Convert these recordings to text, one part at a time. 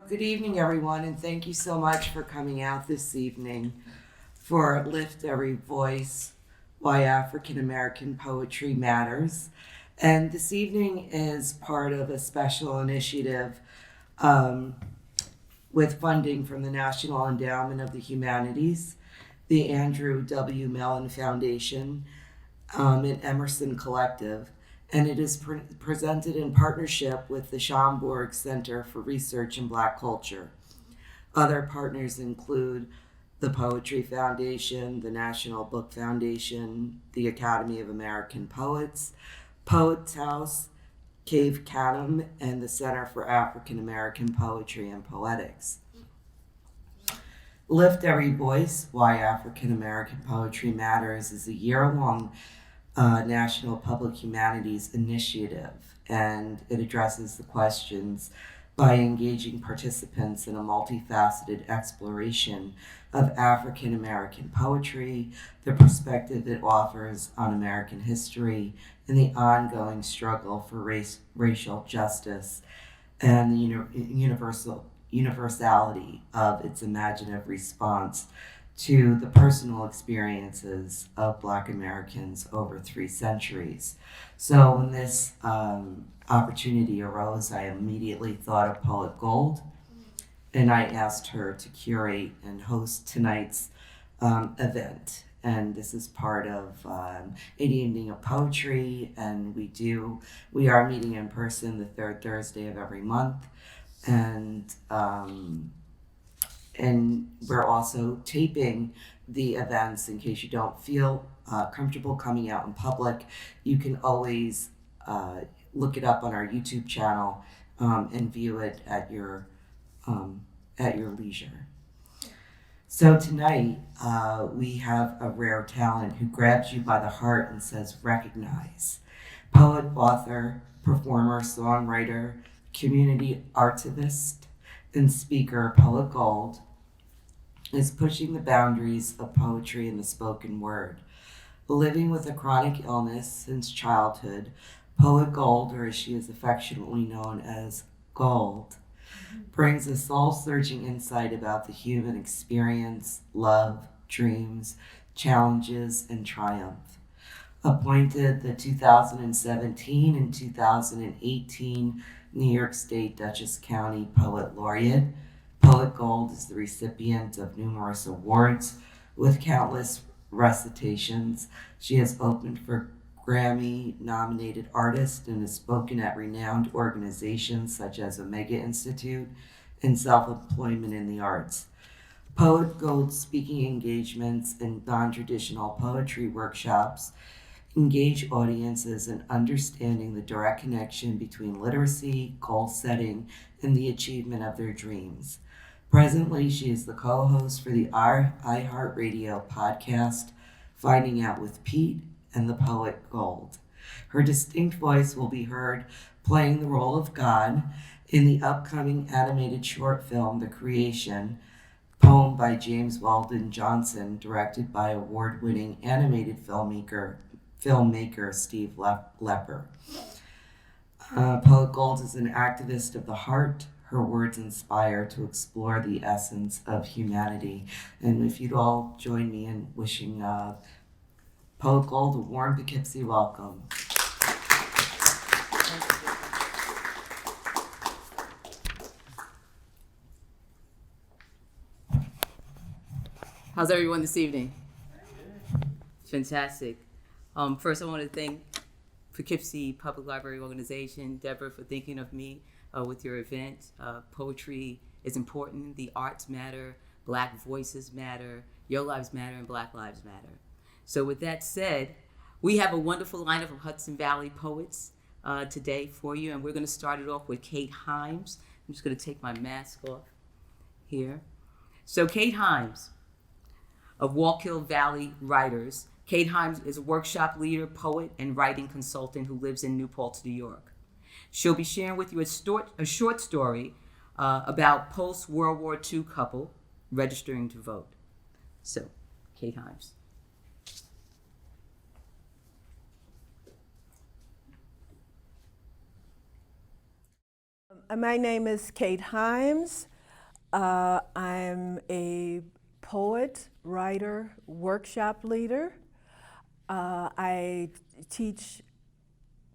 Good evening, everyone, and thank you so much for coming out this evening for Lift Every Voice, Why African American Poetry Matters. And this evening is part of a special initiative um, with funding from the National Endowment of the Humanities, the Andrew W. Mellon Foundation, and Emerson Collective, and it is presented in partnership with the Schomburg Center for Research in Black Culture. Other partners include the Poetry Foundation, the National Book Foundation, the Academy of American Poets, Poets House, Cave Canem, and the Center for African American Poetry and Poetics. Lift Every Voice, Why African American Poetry Matters is a year-long National Public Humanities initiative, and it addresses the questions by engaging participants in a multifaceted exploration of African American poetry, the perspective it offers on American history, and the ongoing struggle for racial justice, and the universality of its imaginative response to the personal experiences of Black Americans over 3 centuries. So when this opportunity arose, I immediately thought of Poet Gold, and I asked her to curate and host tonight's event. And this is part of an evening of poetry, and we are meeting in person the third Thursday of every month, and we're also taping the events in case you don't feel comfortable coming out in public. You can always look it up on our YouTube channel and view it at your leisure. So tonight we have a rare talent who grabs you by the heart and says, recognize. Poet, author, performer, songwriter, community artivist, and speaker, Poet Gold, is pushing the boundaries of poetry and the spoken word. Living with a chronic illness since childhood, Poet Gold, or as she is affectionately known as Gold, brings a soul-searching insight about the human experience, love, dreams, challenges, and triumph. Appointed the 2017 and 2018 New York State Dutchess County Poet Laureate, Poet Gold is the recipient of numerous awards with countless recitations. She has opened for Grammy-nominated artists and has spoken at renowned organizations such as Omega Institute and Self-Employment in the Arts. Poet Gold's speaking engagements and non-traditional poetry workshops engage audiences in understanding the direct connection between literacy, goal setting, and the achievement of their dreams. Presently, she is the co-host for the iHeartRadio podcast, Finding Out with Pete and the Poet Gold. Her distinct voice will be heard playing the role of God in the upcoming animated short film, The Creation, poem by James Weldon Johnson, directed by award-winning animated filmmaker Steve Lepper. Poet Gold is an activist of the heart. Her words inspire to explore the essence of humanity. And if you'd all join me in wishing Poet Gold a warm Poughkeepsie welcome. How's everyone this evening? Fantastic. First, I want to thank Poughkeepsie Public Library Organization, Deborah, for thinking of me with your event. Poetry is important. The arts matter. Black voices matter. Your lives matter, and Black lives matter. So with that said, we have a wonderful lineup of Hudson Valley poets today for you, and we're going to start it off with Kate Hymes. I'm just going to take my mask off here. So Kate Hymes of Wallkill Valley Writers. Kate Hymes is a workshop leader, poet, and writing consultant who lives in New Paltz, New York. She'll be sharing with you a short story about post-World War II couple registering to vote. So, Kate Hymes. My name is Kate Hymes. I'm a poet, writer, workshop leader. I teach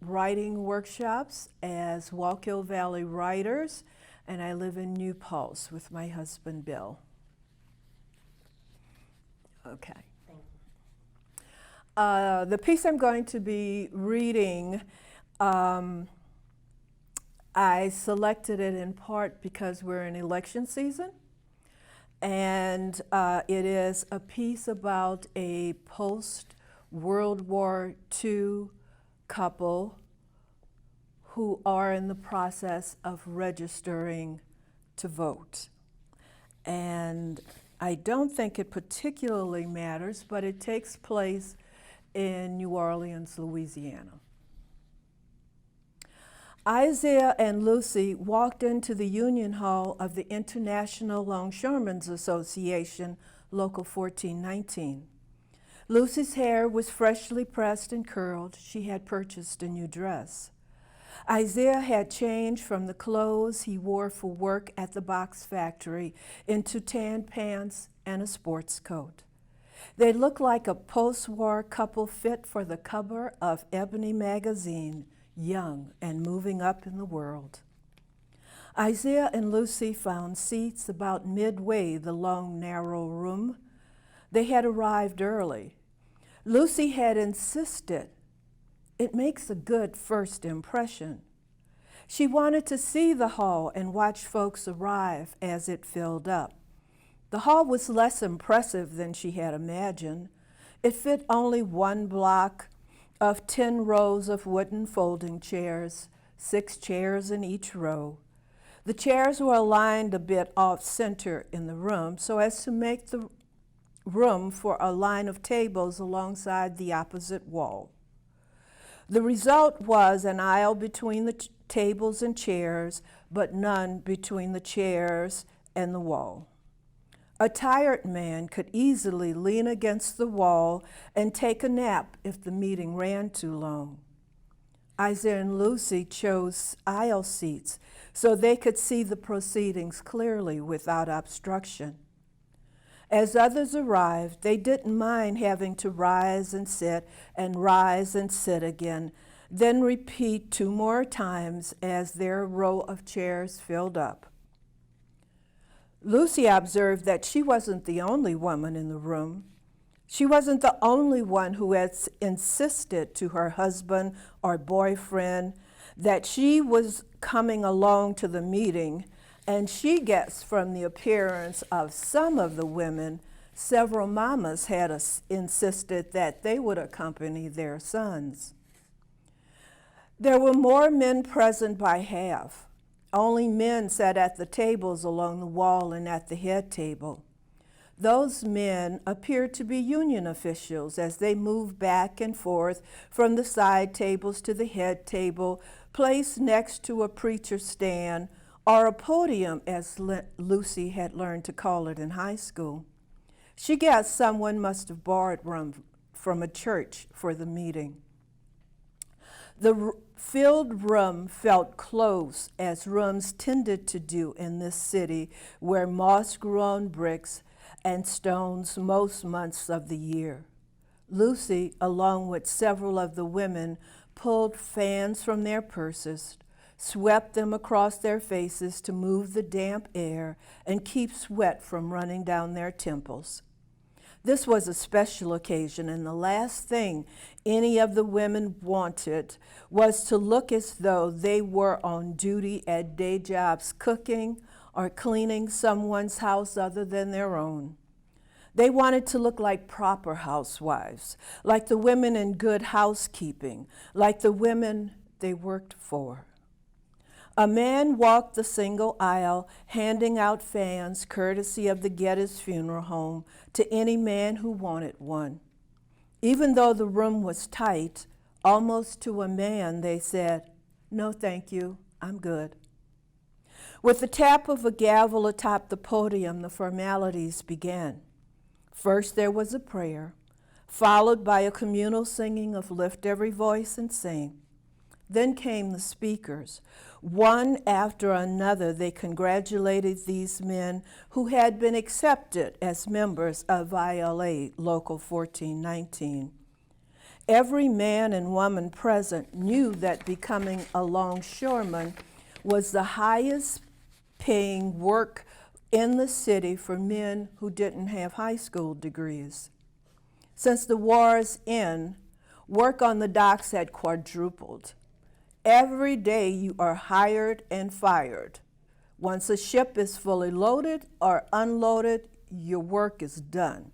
writing workshops as Wallkill Valley Writers, and I live in New Paltz with my husband, Bill. Okay. The piece I'm going to be reading, I selected it in part because we're in election season, and it is a piece about a post-World War II couple who are in the process of registering to vote. And I don't think it particularly matters, but it takes place in New Orleans, Louisiana. Isaiah and Lucy walked into the Union Hall of the International Longshoremen's Association, Local 1419. Lucy's hair was freshly pressed and curled. She had purchased a new dress. Isaiah had changed from the clothes he wore for work at the box factory into tan pants and a sports coat. They looked like a post-war couple fit for the cover of Ebony magazine, young and moving up in the world. Isaiah and Lucy found seats about midway the long, narrow room. They had arrived early. Lucy had insisted, "It makes a good first impression." She wanted to see the hall and watch folks arrive as it filled up. The hall was less impressive than she had imagined. It fit only one block of 10 rows of wooden folding chairs, 6 chairs in each row. The chairs were aligned a bit off-center in the room so as to make the room for a line of tables alongside the opposite wall. The result was an aisle between the tables and chairs, but none between the chairs and the wall. A tired man could easily lean against the wall and take a nap if the meeting ran too long. Isaiah and Lucy chose aisle seats so they could see the proceedings clearly without obstruction. As others arrived, they didn't mind having to rise and sit again, then repeat 2 more times as their row of chairs filled up. Lucy observed that she wasn't the only woman in the room. She wasn't the only one who had insisted to her husband or boyfriend that she was coming along to the meeting, and she guessed from the appearance of some of the women, several mamas had insisted that they would accompany their sons. There were more men present by half. Only men sat at the tables along the wall and at the head table. Those men appeared to be union officials as they moved back and forth from the side tables to the head table, placed next to a preacher's stand or a podium, as Lucy had learned to call it in high school. She guessed someone must have borrowed room from a church for the meeting. The filled room felt close, as rooms tended to do in this city where moss grew on bricks and stones most months of the year. Lucy, along with several of the women, pulled fans from their purses, swept them across their faces to move the damp air and keep sweat from running down their temples. This was a special occasion, and the last thing any of the women wanted was to look as though they were on duty at day jobs cooking or cleaning someone's house other than their own. They wanted to look like proper housewives, like the women in Good Housekeeping, like the women they worked for. A man walked the single aisle, handing out fans courtesy of the Geddes Funeral Home to any man who wanted one. Even though the room was tight, almost to a man, they said, "No, thank you, I'm good." With the tap of a gavel atop the podium, the formalities began. First, there was a prayer, followed by a communal singing of Lift Every Voice and Sing. Then came the speakers. One after another, they congratulated these men who had been accepted as members of ILA Local 1419. Every man and woman present knew that becoming a longshoreman was the highest paying work in the city for men who didn't have high school degrees. Since the war's end, work on the docks had quadrupled. Every day you are hired and fired. Once a ship is fully loaded or unloaded, your work is done.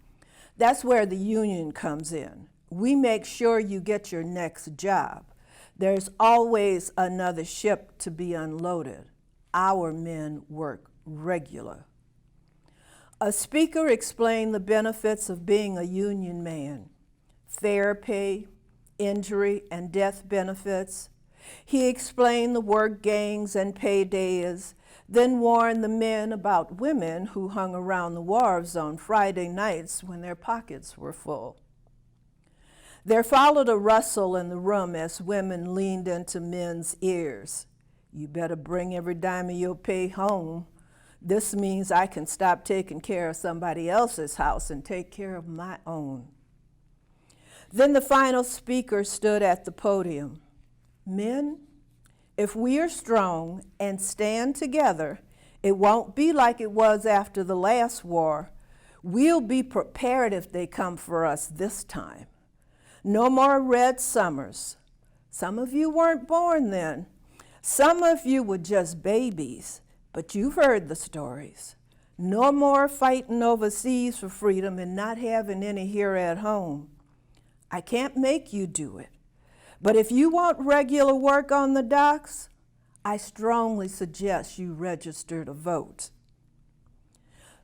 That's where the union comes in. We make sure you get your next job. There's always another ship to be unloaded. Our men work regular. A speaker explained the benefits of being a union man: fair pay, injury and death benefits. He explained the work gangs and paydays, then warned the men about women who hung around the wharves on Friday nights when their pockets were full. There followed a rustle in the room as women leaned into men's ears. You better bring every dime of your pay home. This means I can stop taking care of somebody else's house and take care of my own. Then the final speaker stood at the podium. Men, if we are strong and stand together, it won't be like it was after the last war. We'll be prepared if they come for us this time. No more red summers. Some of you weren't born then. Some of you were just babies, but you've heard the stories. No more fighting overseas for freedom and not having any here at home. I can't make you do it. But if you want regular work on the docks, I strongly suggest you register to vote.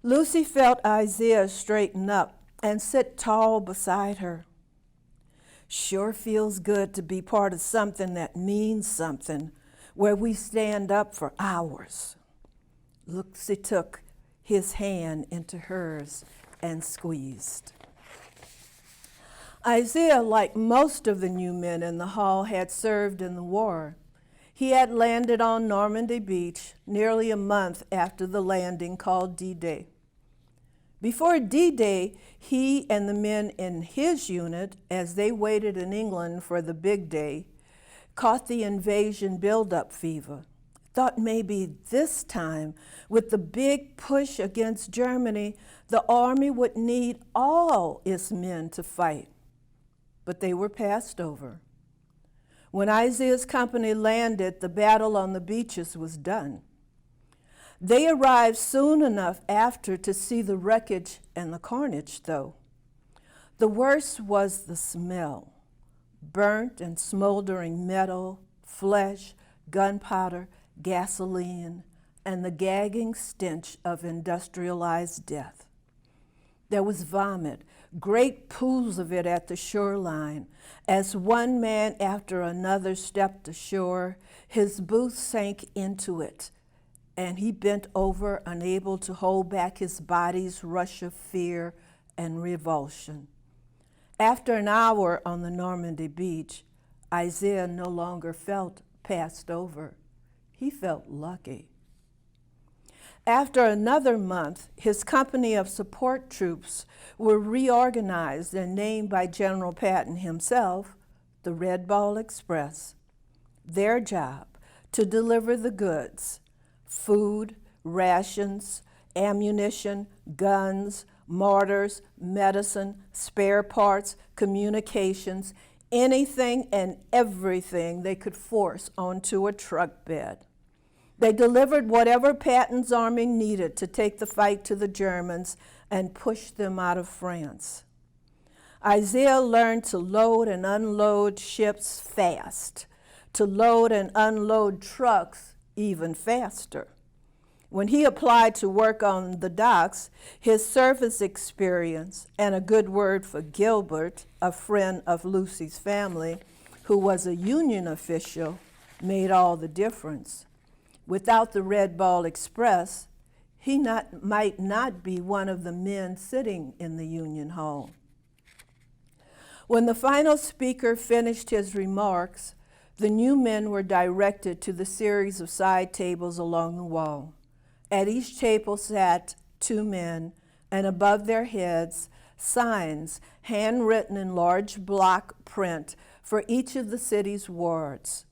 Lucy felt Isaiah straighten up and sit tall beside her. Sure feels good to be part of something that means something, where we stand up for hours. Lucy took his hand into hers and squeezed. Isaiah, like most of the new men in the hall, had served in the war. He had landed on Normandy Beach nearly a month after the landing called D-Day. Before D-Day, he and the men in his unit, as they waited in England for the big day, caught the invasion buildup fever. Thought maybe this time, with the big push against Germany, the army would need all its men to fight. But they were passed over. When Isaiah's company landed, the battle on the beaches was done. They arrived soon enough after to see the wreckage and the carnage, though. The worst was the smell: burnt and smoldering metal, flesh, gunpowder, gasoline, and the gagging stench of industrialized death. There was vomit, great pools of it at the shoreline. As one man after another stepped ashore, his boots sank into it, and he bent over, unable to hold back his body's rush of fear and revulsion. After an hour on the Normandy beach, Isaiah no longer felt passed over. He felt lucky. After another month, his company of support troops were reorganized and named by General Patton himself the Red Ball Express. Their job, to deliver the goods: food, rations, ammunition, guns, mortars, medicine, spare parts, communications, anything and everything they could force onto a truck bed. They delivered whatever Patton's army needed to take the fight to the Germans and push them out of France. Isaiah learned to load and unload ships fast, to load and unload trucks even faster. When he applied to work on the docks, his service experience and a good word for Gilbert, a friend of Lucy's family, who was a union official, made all the difference. Without the Red Ball Express, he might not be one of the men sitting in the Union Hall. When the final speaker finished his remarks, The new men were directed to the series of side tables along the wall. At each table sat 2 men, and above their heads, signs handwritten in large block print for each of the city's wards.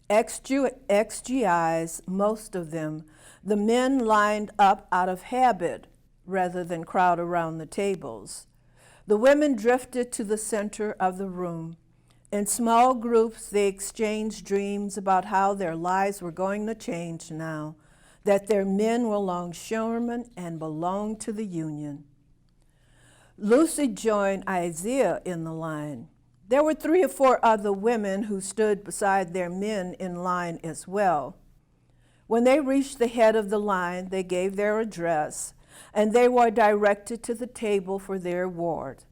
XGIs, most of them, the men lined up out of habit rather than crowd around the tables. The women drifted to the center of the room. In small groups, they exchanged dreams about how their lives were going to change now, that their men were longshoremen and belonged to the Union. Lucy joined Isaiah in the line. There were 3 or 4 other women who stood beside their men in line as well. When they reached the head of the line, they gave their address, and they were directed to the table for their ward.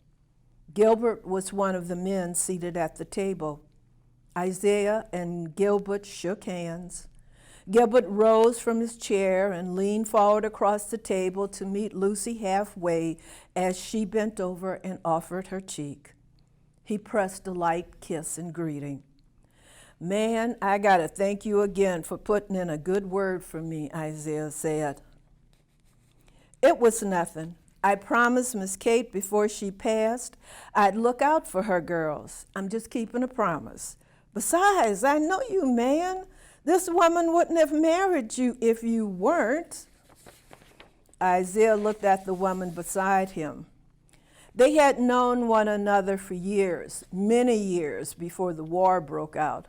Gilbert was one of the men seated at the table. Isaiah and Gilbert shook hands. Gilbert rose from his chair and leaned forward across the table to meet Lucy halfway as she bent over and offered her cheek. He pressed a light kiss in greeting. "Man, I gotta thank you again for putting in a good word for me," Isaiah said. "It was nothing. I promised Miss Kate before she passed I'd look out for her girls. I'm just keeping a promise. Besides, I know you, man. This woman wouldn't have married you if you weren't." Isaiah looked at the woman beside him. They had known one another for years, many years before the war broke out.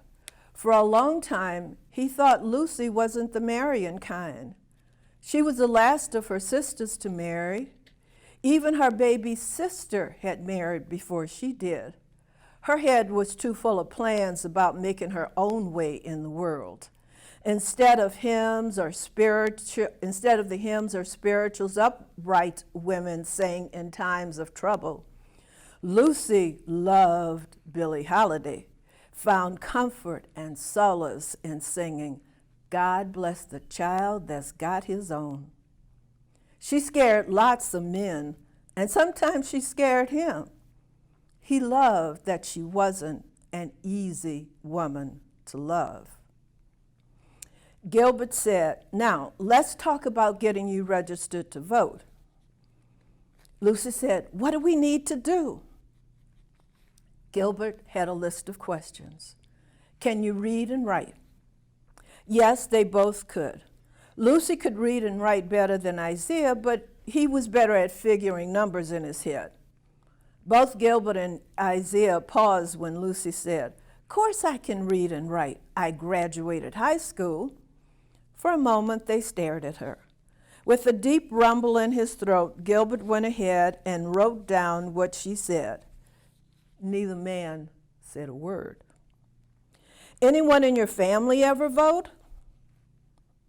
For a long time, he thought Lucy wasn't the marrying kind. She was the last of her sisters to marry. Even her baby sister had married before she did. Her head was too full of plans about making her own way in the world. Instead of the hymns or spirituals upright women sang in times of trouble, Lucy loved Billie Holiday, found comfort and solace in singing, "God bless the child that's got his own." She scared lots of men, and sometimes she scared him. He loved that she wasn't an easy woman to love. Gilbert said, "Now, let's talk about getting you registered to vote." Lucy said, "What do we need to do?" Gilbert had a list of questions. "Can you read and write?" Yes, they both could. Lucy could read and write better than Isaiah, but he was better at figuring numbers in his head. Both Gilbert and Isaiah paused when Lucy said, "Of course I can read and write. I graduated high school." For a moment, they stared at her. With a deep rumble in his throat, Gilbert went ahead and wrote down what she said. Neither man said a word. "Anyone in your family ever vote?"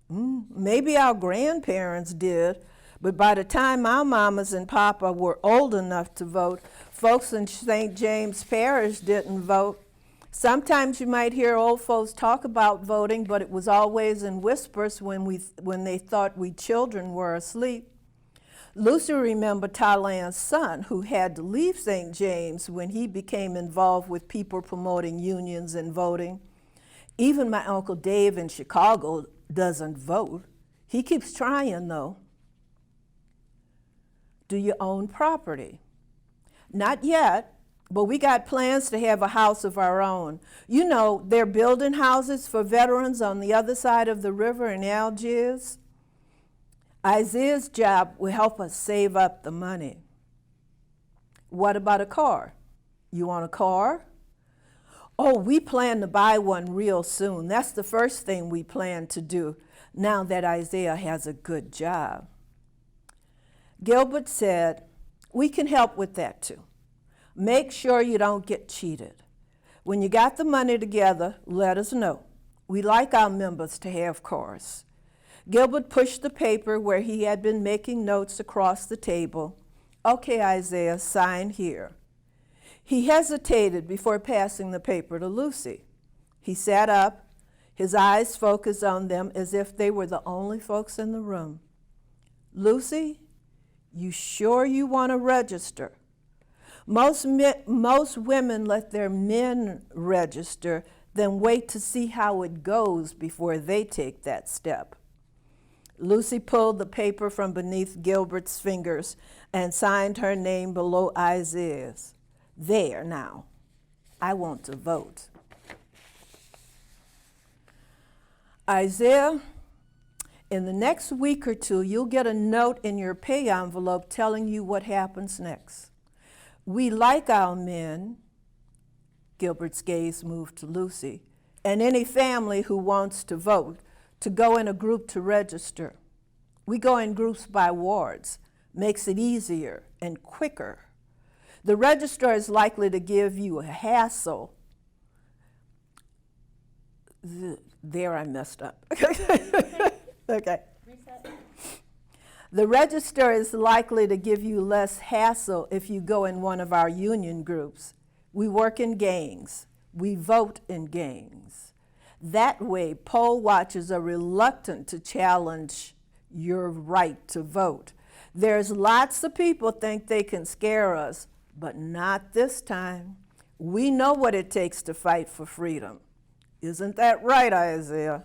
Maybe our grandparents did, but by the time our mamas and papa were old enough to vote, folks in St. James Parish didn't vote. Sometimes you might hear old folks talk about voting, but it was always in whispers when they thought we children were asleep. Lucy remembered Thailand's son, who had to leave St. James when he became involved with people promoting unions and voting. Even my Uncle Dave in Chicago doesn't vote. He keeps trying, though. Do you own property? Not yet, but we got plans to have a house of our own. You know, they're building houses for veterans on the other side of the river in Algiers. Isaiah's job will help us save up the money. What about a car? You want a car? Oh, we plan to buy one real soon. That's the first thing we plan to do now that Isaiah has a good job. Gilbert said, "We can help with that too. Make sure you don't get cheated. When you got the money together, let us know. We like our members to have cars." Gilbert pushed the paper where he had been making notes across the table. "Okay, Isaiah, sign here." He hesitated before passing the paper to Lucy. He sat up, his eyes focused on them as if they were the only folks in the room. "Lucy, you sure you want to register? Most women let their men register. then wait to see how it goes before they take that step. Lucy pulled the paper from beneath Gilbert's fingers and signed her name below Isaiah's. There now, I want to vote. Isaiah, in the next week or two, you'll get a note in your pay envelope telling you what happens next. We like our men, Gilbert's gaze moved to Lucy, and any family who wants to vote, to go in a group to register. We go in groups by wards, makes it easier and quicker. The registrar is likely to give you a hassle. There I messed up. Okay. Reset. The register is likely to give you less hassle if you go in one of our union groups. We work in gangs. We vote in gangs. That way, poll watchers are reluctant to challenge your right to vote. There's lots of people think they can scare us, but not this time. We know what it takes to fight for freedom. Isn't that right, Isaiah?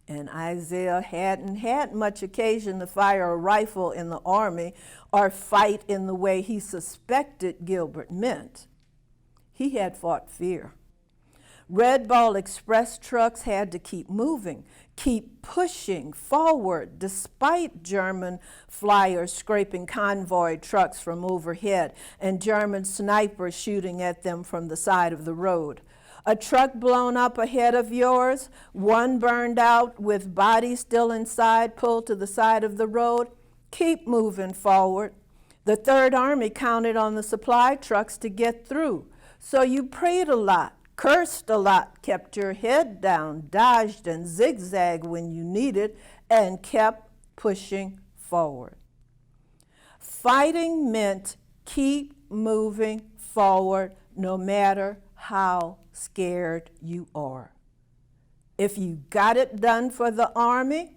And Isaiah hadn't had much occasion to fire a rifle in the army or fight in the way he suspected Gilbert meant. He had fought fear. Red Ball Express trucks had to keep moving, keep pushing forward despite German flyers scraping convoy trucks from overhead and German snipers shooting at them from the side of the road. A truck blown up ahead of yours, one burned out with body still inside, pulled to the side of the road. Keep moving forward. The Third Army counted on the supply trucks to get through. So you prayed a lot, cursed a lot, kept your head down, dodged and zigzagged when you needed, and kept pushing forward. Fighting meant keep moving forward no matter how scared you are. If you got it done for the Army,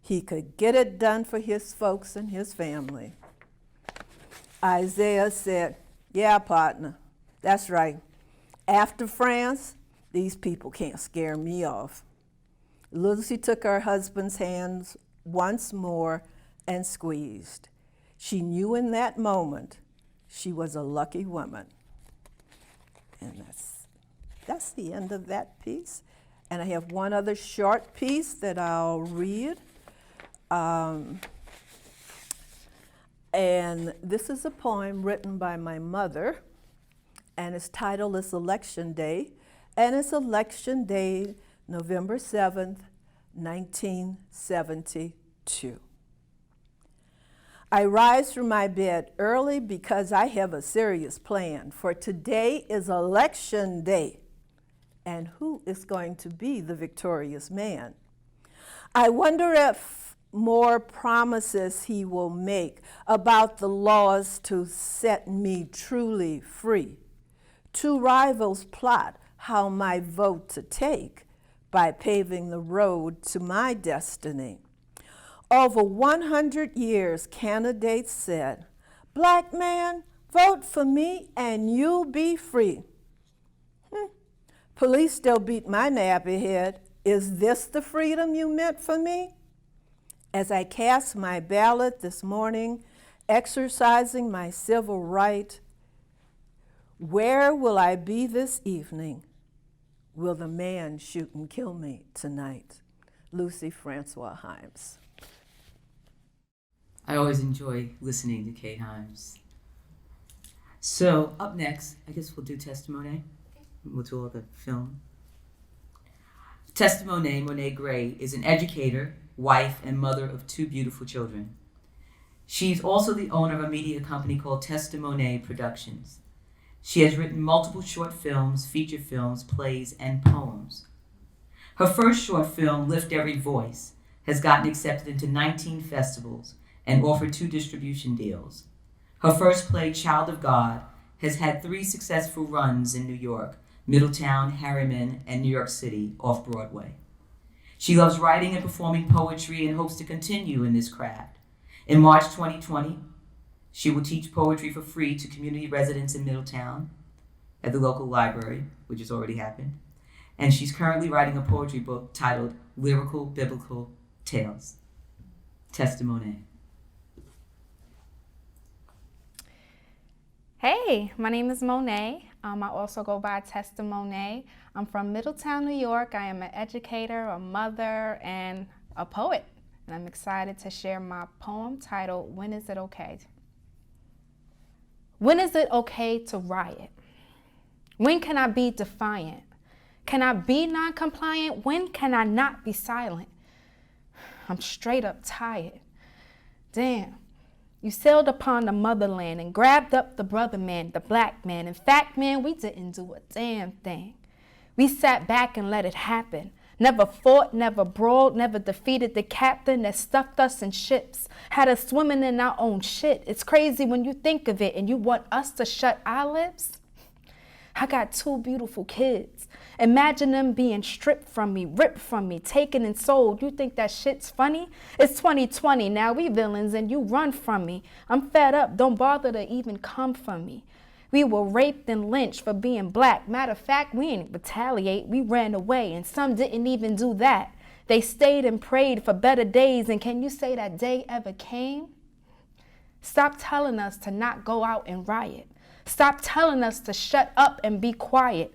he could get it done for his folks and his family. Isaiah said, yeah, partner, that's right. After France, these people can't scare me off. Lucy took her husband's hands once more and squeezed. She knew in that moment she was a lucky woman. And that's the end of that piece. And I have one other short piece that I'll read. And this is a poem written by my mother, and its title is Election Day, and it's Election Day, November 7th, 1972. I rise from my bed early because I have a serious plan, for today is Election Day, and who is going to be the victorious man? I wonder if more promises he will make about the laws to set me truly free. Two rivals plot how my vote to take by paving the road to my destiny. Over 100 years, candidates said, "Black man, vote for me and you'll be free." Police still beat my nappy head. Is this the freedom you meant for me? As I cast my ballot this morning, exercising my civil right, where will I be this evening? Will the man shoot and kill me tonight? Lucy Francois Hymes. I always enjoy listening to Kate Hymes. So up next, I guess we'll do Testimonet. We'll do all the film. Testimonet, Monet Gray, is an educator, wife, and mother of two beautiful children. She's also the owner of a media company called Testimonet Productions. She has written multiple short films, feature films, plays, and poems. Her first short film, Lift Every Voice, has gotten accepted into 19 festivals and offered 2 distribution deals. Her first play, Child of God, has had 3 successful runs in New York, Middletown, Harriman, and New York City off Broadway. She loves writing and performing poetry and hopes to continue in this craft. In March 2020, she will teach poetry for free to community residents in Middletown. at the local library, which has already happened. And she's currently writing a poetry book titled Lyrical Biblical Tales. Testimonet. Hey, my name is Monet. I also go by Testimonet. I'm from Middletown, New York. I am an educator, a mother, and a poet. And I'm excited to share my poem titled, When Is It Okay? When is it okay to riot? When can I be defiant? Can I be non-compliant? When can I not be silent? I'm straight up tired. Damn. You sailed upon the motherland and grabbed up the brother man, the black man. In fact, man, we didn't do a damn thing. We sat back and let it happen. Never fought, never brawled, never defeated the captain that stuffed us in ships, had us swimming in our own shit. It's crazy when you think of it and you want us to shut our lips. I got 2 beautiful kids. Imagine them being stripped from me, ripped from me, taken and sold. You think that shit's funny? It's 2020, now we villains and you run from me. I'm fed up, don't bother to even come for me. We were raped and lynched for being black. Matter of fact, we didn't retaliate, we ran away, and some didn't even do that. They stayed and prayed for better days, and can you say that day ever came? Stop telling us to not go out and riot. Stop telling us to shut up and be quiet.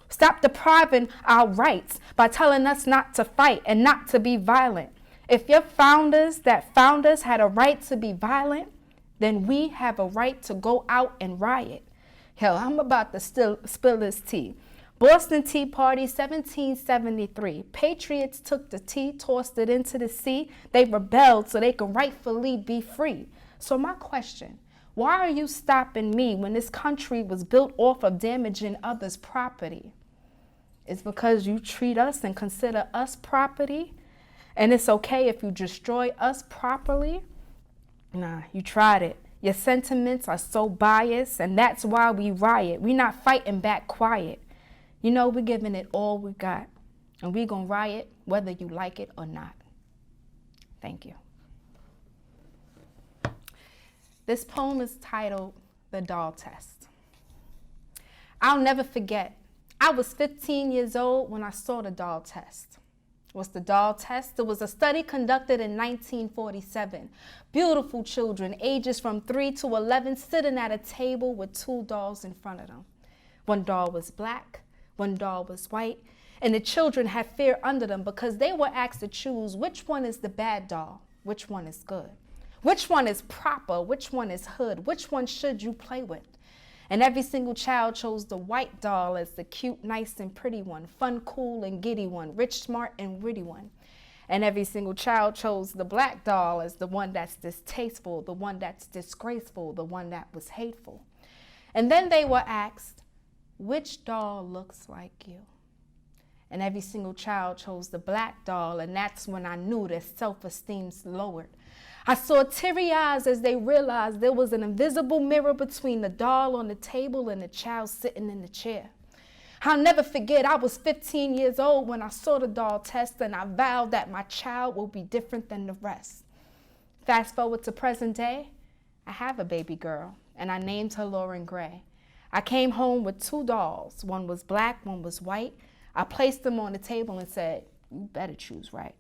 Stop depriving our rights by telling us not to fight and not to be violent. If your founders had a right to be violent, then we have a right to go out and riot. Hell, I'm about to spill this tea. Boston Tea Party, 1773. Patriots took the tea, tossed it into the sea. They rebelled so they could rightfully be free. So my question, why are you stopping me when this country was built off of damaging others' property? It's because you treat us and consider us property, and it's okay if you destroy us properly? Nah, you tried it. Your sentiments are so biased, and that's why we riot. We're not fighting back quiet. You know, we're giving it all we got, and we're gonna riot whether you like it or not. Thank you. This poem is titled The Doll Test. I'll never forget. I was 15 years old when I saw the doll test. What's the doll test? It was a study conducted in 1947. Beautiful children, ages from 3 to 11, sitting at a table with 2 dolls in front of them. One doll was black, one doll was white, and the children had fear under them because they were asked to choose which one is the bad doll, which one is good, which one is proper, which one is hood, which one should you play with. And every single child chose the white doll as the cute, nice, and pretty one, fun, cool, and giddy one, rich, smart, and witty one. And every single child chose the black doll as the one that's distasteful, the one that's disgraceful, the one that was hateful. And then they were asked, which doll looks like you? And every single child chose the black doll, and that's when I knew their self-esteem's lowered. I saw teary eyes as they realized there was an invisible mirror between the doll on the table and the child sitting in the chair. I'll never forget, I was 15 years old when I saw the doll test, and I vowed that my child will be different than the rest. Fast forward to present day, I have a baby girl, and I named her Lauren Gray. I came home with 2 dolls. One was black, one was white. I placed them on the table and said, you better choose right.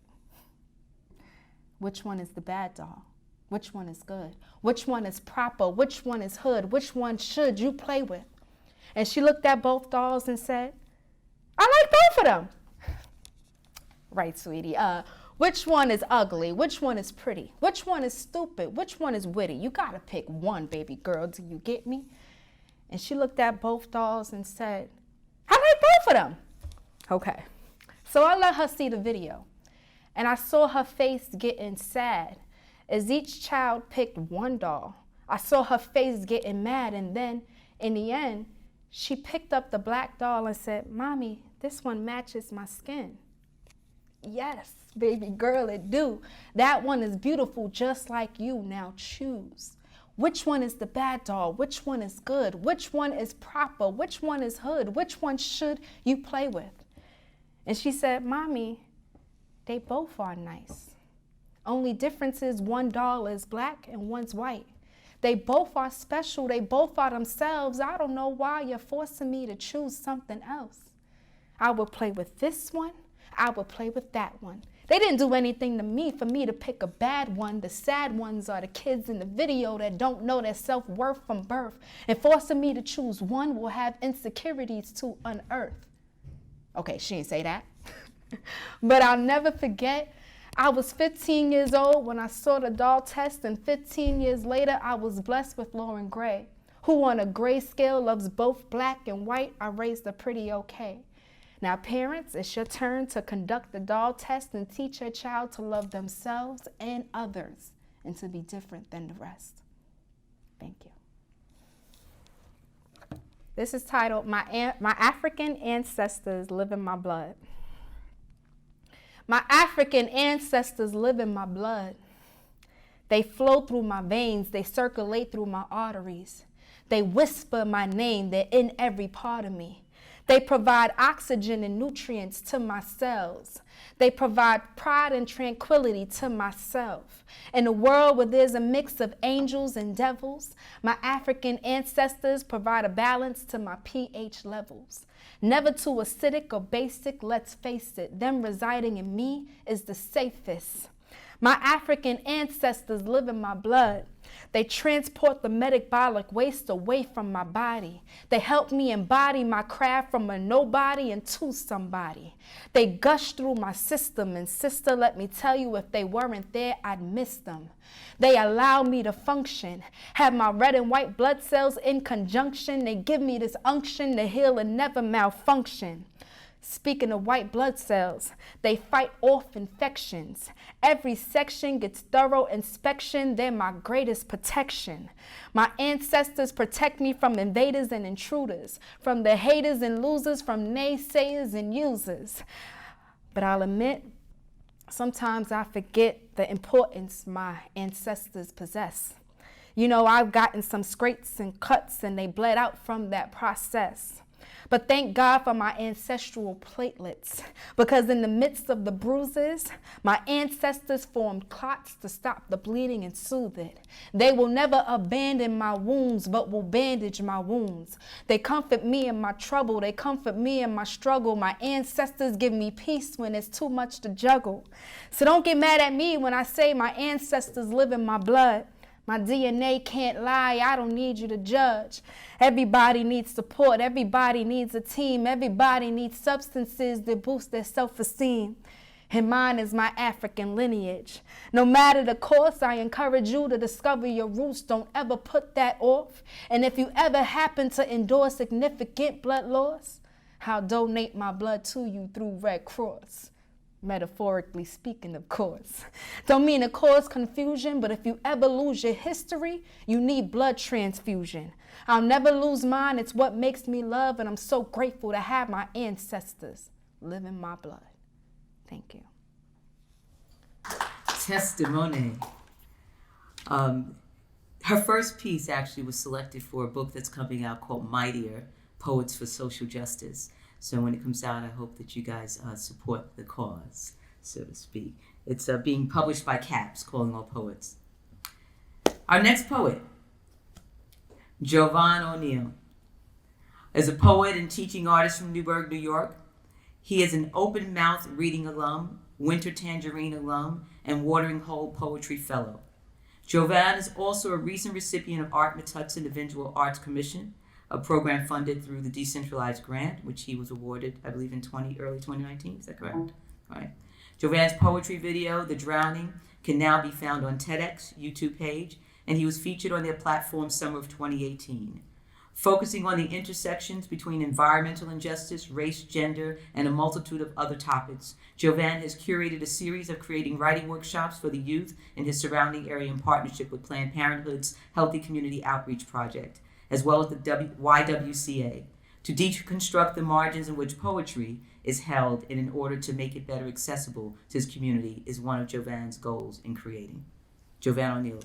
Which one is the bad doll? Which one is good? Which one is proper? Which one is hood? Which one should you play with? And she looked at both dolls and said, I like both of them. Right, sweetie. Which one is ugly? Which one is pretty? Which one is stupid? Which one is witty? You gotta pick one, baby girl. Do you get me? And she looked at both dolls and said, I like both of them. Okay. So I let her see the video. And I saw her face getting sad as each child picked one doll. I saw her face getting mad, and then in the end, she picked up the black doll and said, Mommy, this one matches my skin. Yes, baby girl, it do. That one is beautiful just like you. Now choose. Which one is the bad doll? Which one is good? Which one is proper? Which one is hood? Which one should you play with? And she said, Mommy, they both are nice. Only difference is one doll is black and one's white. They both are special. They both are themselves. I don't know why you're forcing me to choose something else. I would play with this one. I would play with that one. They didn't do anything to me for me to pick a bad one. The sad ones are the kids in the video that don't know their self-worth from birth. And forcing me to choose one will have insecurities to unearth. Okay, she didn't say that. But I'll never forget, I was 15 years old when I saw the doll test, and 15 years later, I was blessed with Lauren Gray, who on a gray scale loves both black and white. I raised her pretty okay. Now, parents, it's your turn to conduct the doll test and teach your child to love themselves and others and to be different than the rest. Thank you. This is titled, My African Ancestors Live in My Blood. My African ancestors live in my blood. They flow through my veins. They circulate through my arteries. They whisper my name. They're in every part of me. They provide oxygen and nutrients to my cells. They provide pride and tranquility to myself. In a world where there's a mix of angels and devils, my African ancestors provide a balance to my pH levels. Never too acidic or basic, let's face it, them residing in me is the safest. My African ancestors live in my blood. They transport the metabolic waste away from my body. They help me embody my craft from a nobody into somebody. They gush through my system, and sister, let me tell you, if they weren't there, I'd miss them. They allow me to function, have my red and white blood cells in conjunction. They give me this unction to heal and never malfunction. Speaking of white blood cells, they fight off infections. Every section gets thorough inspection. They're my greatest protection. My ancestors protect me from invaders and intruders, from the haters and losers, from naysayers and users. But I'll admit, sometimes I forget the importance my ancestors possess. You know, I've gotten some scrapes and cuts, and they bled out from that process. But thank God for my ancestral platelets, because in the midst of the bruises, my ancestors formed clots to stop the bleeding and soothe it. They will never abandon my wounds, but will bandage my wounds. They comfort me in my trouble. They comfort me in my struggle. My ancestors give me peace when it's too much to juggle. So don't get mad at me when I say my ancestors live in my blood. My DNA can't lie. I don't need you to judge. Everybody needs support. Everybody needs a team. Everybody needs substances that boost their self-esteem. And mine is my African lineage. No matter the cost, I encourage you to discover your roots. Don't ever put that off. And if you ever happen to endure significant blood loss, I'll donate my blood to you through Red Cross. Metaphorically speaking, of course. Don't mean to cause confusion, but if you ever lose your history, you need blood transfusion. I'll never lose mine. It's what makes me love, and I'm so grateful to have my ancestors live in my blood. Thank you. Testimonet. Her first piece actually was selected for a book that's coming out called Mightier, Poets for Social Justice. So when it comes out, I hope that you guys support the cause, so to speak. It's being published by CAPS, Calling All Poets. Our next poet, Jovan O'Neill, is a poet and teaching artist from Newburgh, New York. He is an Open Mouth Reading alum, Winter Tangerine alum, and Watering Hole Poetry Fellow. Jovan is also a recent recipient of Art Hudson Individual Arts Commission, a program funded through the Decentralized Grant, which he was awarded, I believe, in early 2019. Is that correct? All right. Jovan's poetry video, The Drowning, can now be found on TEDx YouTube page, and he was featured on their platform summer of 2018. Focusing on the intersections between environmental injustice, race, gender, and a multitude of other topics, Jovan has curated a series of creating writing workshops for the youth in his surrounding area in partnership with Planned Parenthood's Healthy Community Outreach Project, as well as the YWCA, to deconstruct the margins in which poetry is held and in order to make it better accessible to his community is one of Jovan's goals in creating. Jovan O'Neill.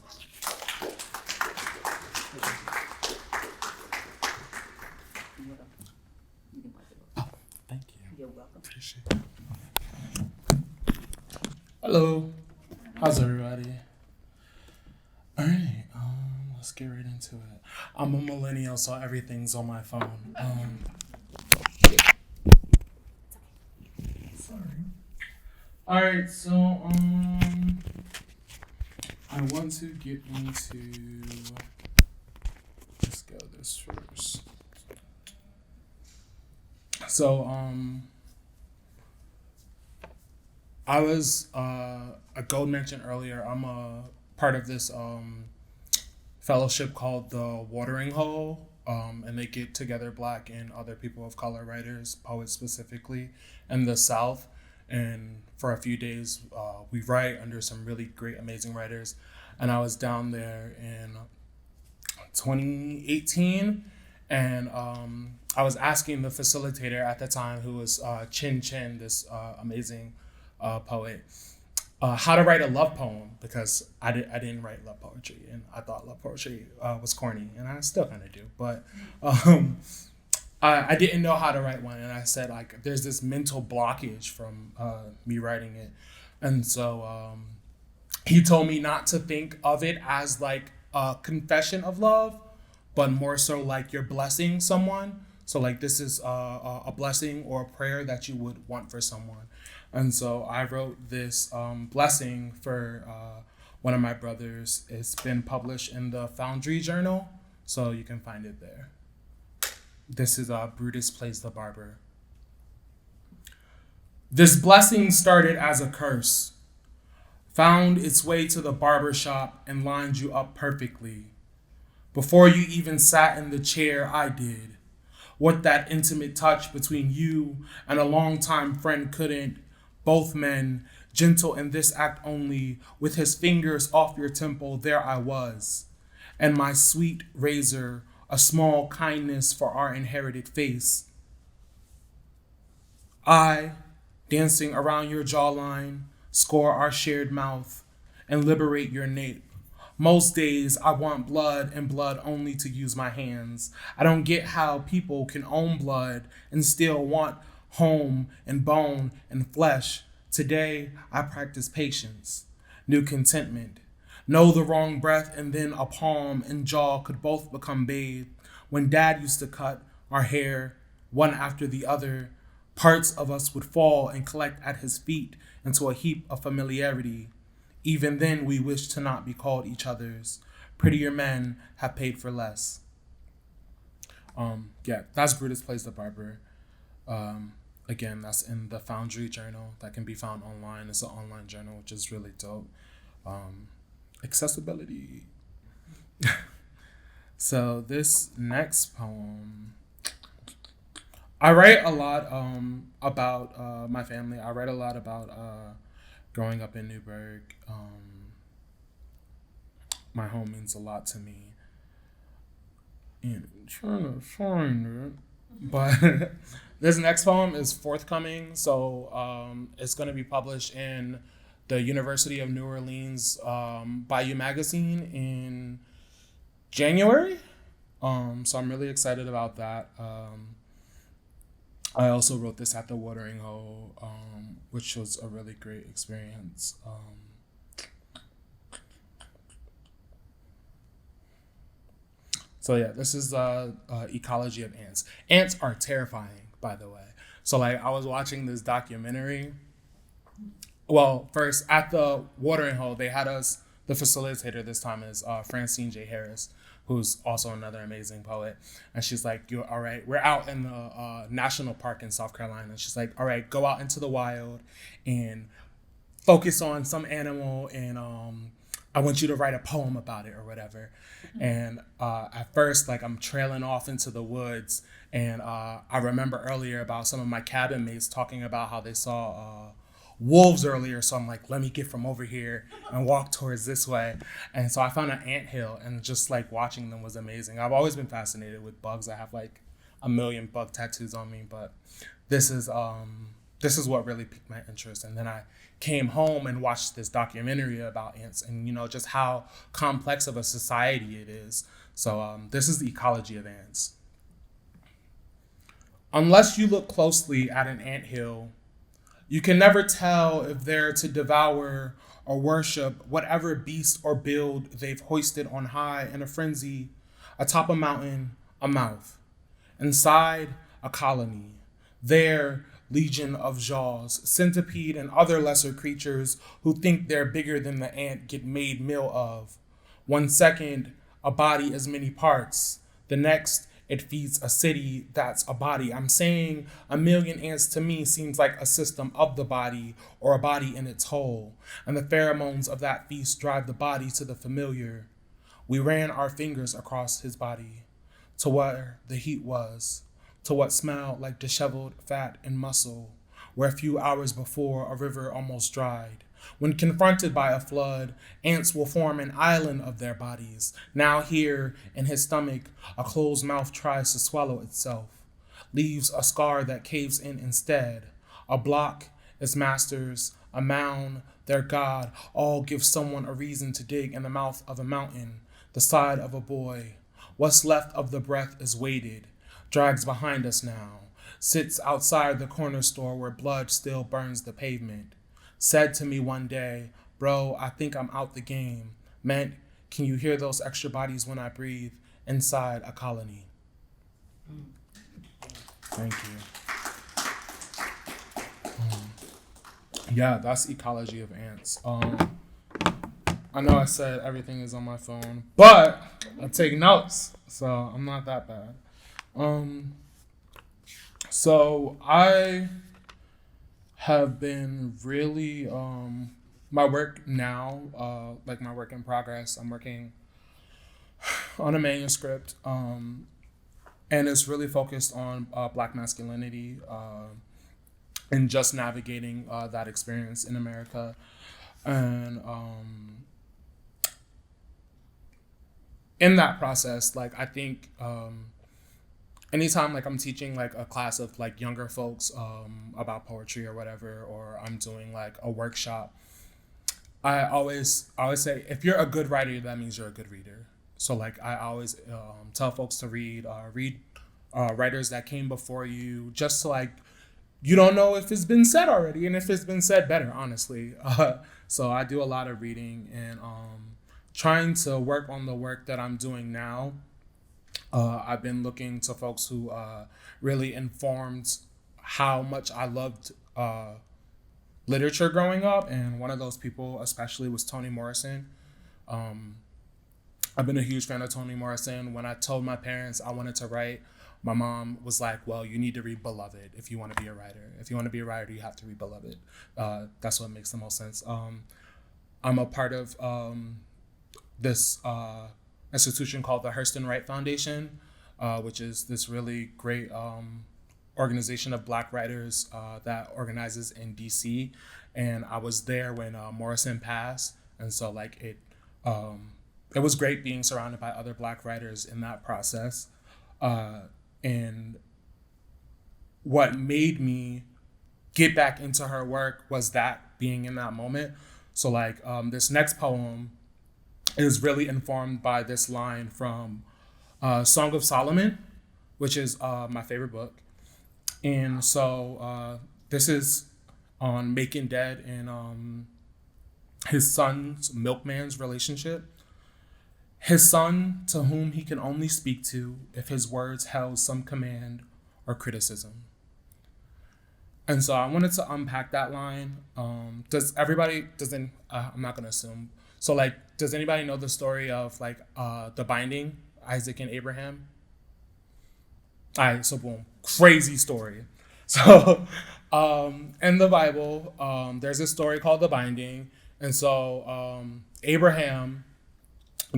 Oh, thank you. You're welcome. Appreciate it. Hello. How's everybody? All right. Let's get right into it. I'm a millennial, so everything's on my phone. Sorry. All right, so I want to get into. Let's go this first. So I was a gold mentioned earlier. I'm a part of this fellowship called the Watering Hole, and they get together Black and other people of color writers, poets specifically, in the South. And for a few days, we write under some really great, amazing writers. And I was down there in 2018, and I was asking the facilitator at the time, who was Chin Chin, this amazing poet, how to write a love poem, because I didn't write love poetry, and I thought love poetry was corny, and I still kind of do, but I didn't know how to write one, and I said, like, there's this mental blockage from me writing it. And so he told me not to think of it as like a confession of love, but more so like you're blessing someone. So like this is a blessing or a prayer that you would want for someone. And so I wrote this blessing for one of my brothers. It's been published in the Foundry Journal, so you can find it there. This is Brutus Plays the Barber. This blessing started as a curse, found its way to the barber shop and lined you up perfectly. Before you even sat in the chair, I did. What that intimate touch between you and a longtime friend couldn't. Both men, gentle in this act only, with his fingers off your temple, there I was. And my sweet razor, a small kindness for our inherited face. I, dancing around your jawline, score our shared mouth, and liberate your nape. Most days I want blood and blood only to use my hands. I don't get how people can own blood and still want home and bone and flesh. Today I practice patience, new contentment. Know the wrong breath and then a palm and jaw could both become bathed. When Dad used to cut our hair, one after the other, parts of us would fall and collect at his feet into a heap of familiarity. Even then we wished to not be called each other's. Prettier men have paid for less. That's Brutus Plays the Barber. Again, that's in the Foundry Journal that can be found online. It's an online journal, which is really dope. Accessibility. So this next poem, I write a lot about my family. I write a lot about growing up in Newburgh. My home means a lot to me. And I'm trying to find it. But this next poem is forthcoming. So it's going to be published in the University of New Orleans Bayou Magazine in January. So I'm really excited about that. I also wrote this at the Watering Hole, which was a really great experience. So yeah, this is Ecology of Ants. Ants are terrifying, by the way. So like I was watching this documentary. Well, first at the Watering Hole, they had us, the facilitator this time is Francine J. Harris, who's also another amazing poet. And she's like, all right, we're out in the national park in South Carolina. And she's like, all right, go out into the wild and focus on some animal, and I want you to write a poem about it or whatever. And at first, like, I'm trailing off into the woods, and I remember earlier about some of my cabin mates talking about how they saw wolves earlier, so I'm like, let me get from over here and walk towards this way. And so I found an anthill, and just like watching them was amazing. I've always been fascinated with bugs. I have like a million bug tattoos on me, but this is what really piqued my interest. And then I came home and watched this documentary about ants, and just how complex of a society it is. So this is the ecology of ants. Unless you look closely at an anthill, you can never tell if they're to devour or worship whatever beast or build they've hoisted on high in a frenzy, atop a mountain, a mouth, inside a colony. There, legion of jaws, centipede and other lesser creatures who think they're bigger than the ant get made meal of. 1 second, a body as many parts. The next, it feeds a city that's a body. I'm saying 1,000,000 ants to me seems like a system of the body or a body in its whole. And the pheromones of that feast drive the body to the familiar. We ran our fingers across his body to where the heat was, to what smelled like disheveled fat and muscle, where a few hours before a river almost dried. When confronted by a flood, ants will form an island of their bodies. Now here in his stomach, a closed mouth tries to swallow itself, leaves a scar that caves in instead. A block is masters, a mound, their god, all give someone a reason to dig in the mouth of a mountain, the side of a boy. What's left of the breath is weighted, drags behind us now, sits outside the corner store where blood still burns the pavement. Said to me one day, bro, I think I'm out the game. Meant, can you hear those extra bodies when I breathe inside a colony? Thank you. Yeah, that's Ecology of Ants. I know I said everything is on my phone, but I take notes, so I'm not that bad. So I have been really my work now, like my work in progress. I'm working on a manuscript, and it's really focused on Black masculinity and just navigating that experience in America. And in that process, like I think anytime like I'm teaching like a class of like younger folks about poetry or whatever, or I'm doing like a workshop, I always say, if you're a good writer, that means you're a good reader. So like I always tell folks to read writers that came before you, just to like, you don't know if it's been said already, and if it's been said better, honestly. So I do a lot of reading and trying to work on the work that I'm doing now. I've been looking to folks who really informed how much I loved literature growing up, and one of those people especially was Toni Morrison. I've been a huge fan of Toni Morrison. When I told my parents I wanted to write, my mom was like, well, you need to read Beloved if you want to be a writer. If you want to be a writer, you have to read Beloved. That's what makes the most sense. I'm a part of this institution called the Hurston Wright Foundation, which is this really great organization of Black writers that organizes in DC. And I was there when Morrison passed. And so like it was great being surrounded by other Black writers in that process. And what made me get back into her work was that being in that moment. So like this next poem is really informed by this line from Song of Solomon, which is my favorite book. And so this is on Macon Dead and his son's milkman's relationship. His son, to whom he can only speak to if his words held some command or criticism. And so I wanted to unpack that line. I'm not gonna assume. So like, does anybody know the story of like The Binding, Isaac and Abraham? All right, so boom, crazy story. So in the Bible, there's a story called The Binding. And so Abraham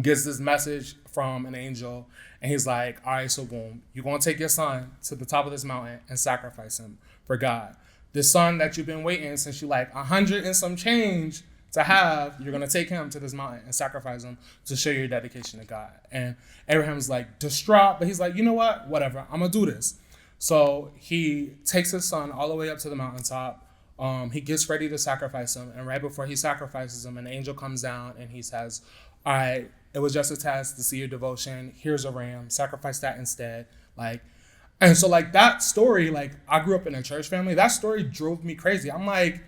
gets this message from an angel, and he's like, all right, so boom, you're gonna take your son to the top of this mountain and sacrifice him for God. This son that you've been waiting since you like 100 and some change to have, you're gonna take him to this mountain and sacrifice him to show your dedication to God. And Abraham's like distraught, but he's like, you know what, whatever, I'm gonna do this. So he takes his son all the way up to the mountaintop. He gets ready to sacrifice him, and right before he sacrifices him, an angel comes down and he says, all right, it was just a test to see your devotion. Here's a ram, sacrifice that instead. Like, and so like that story, like I grew up in a church family. That story drove me crazy. I'm like,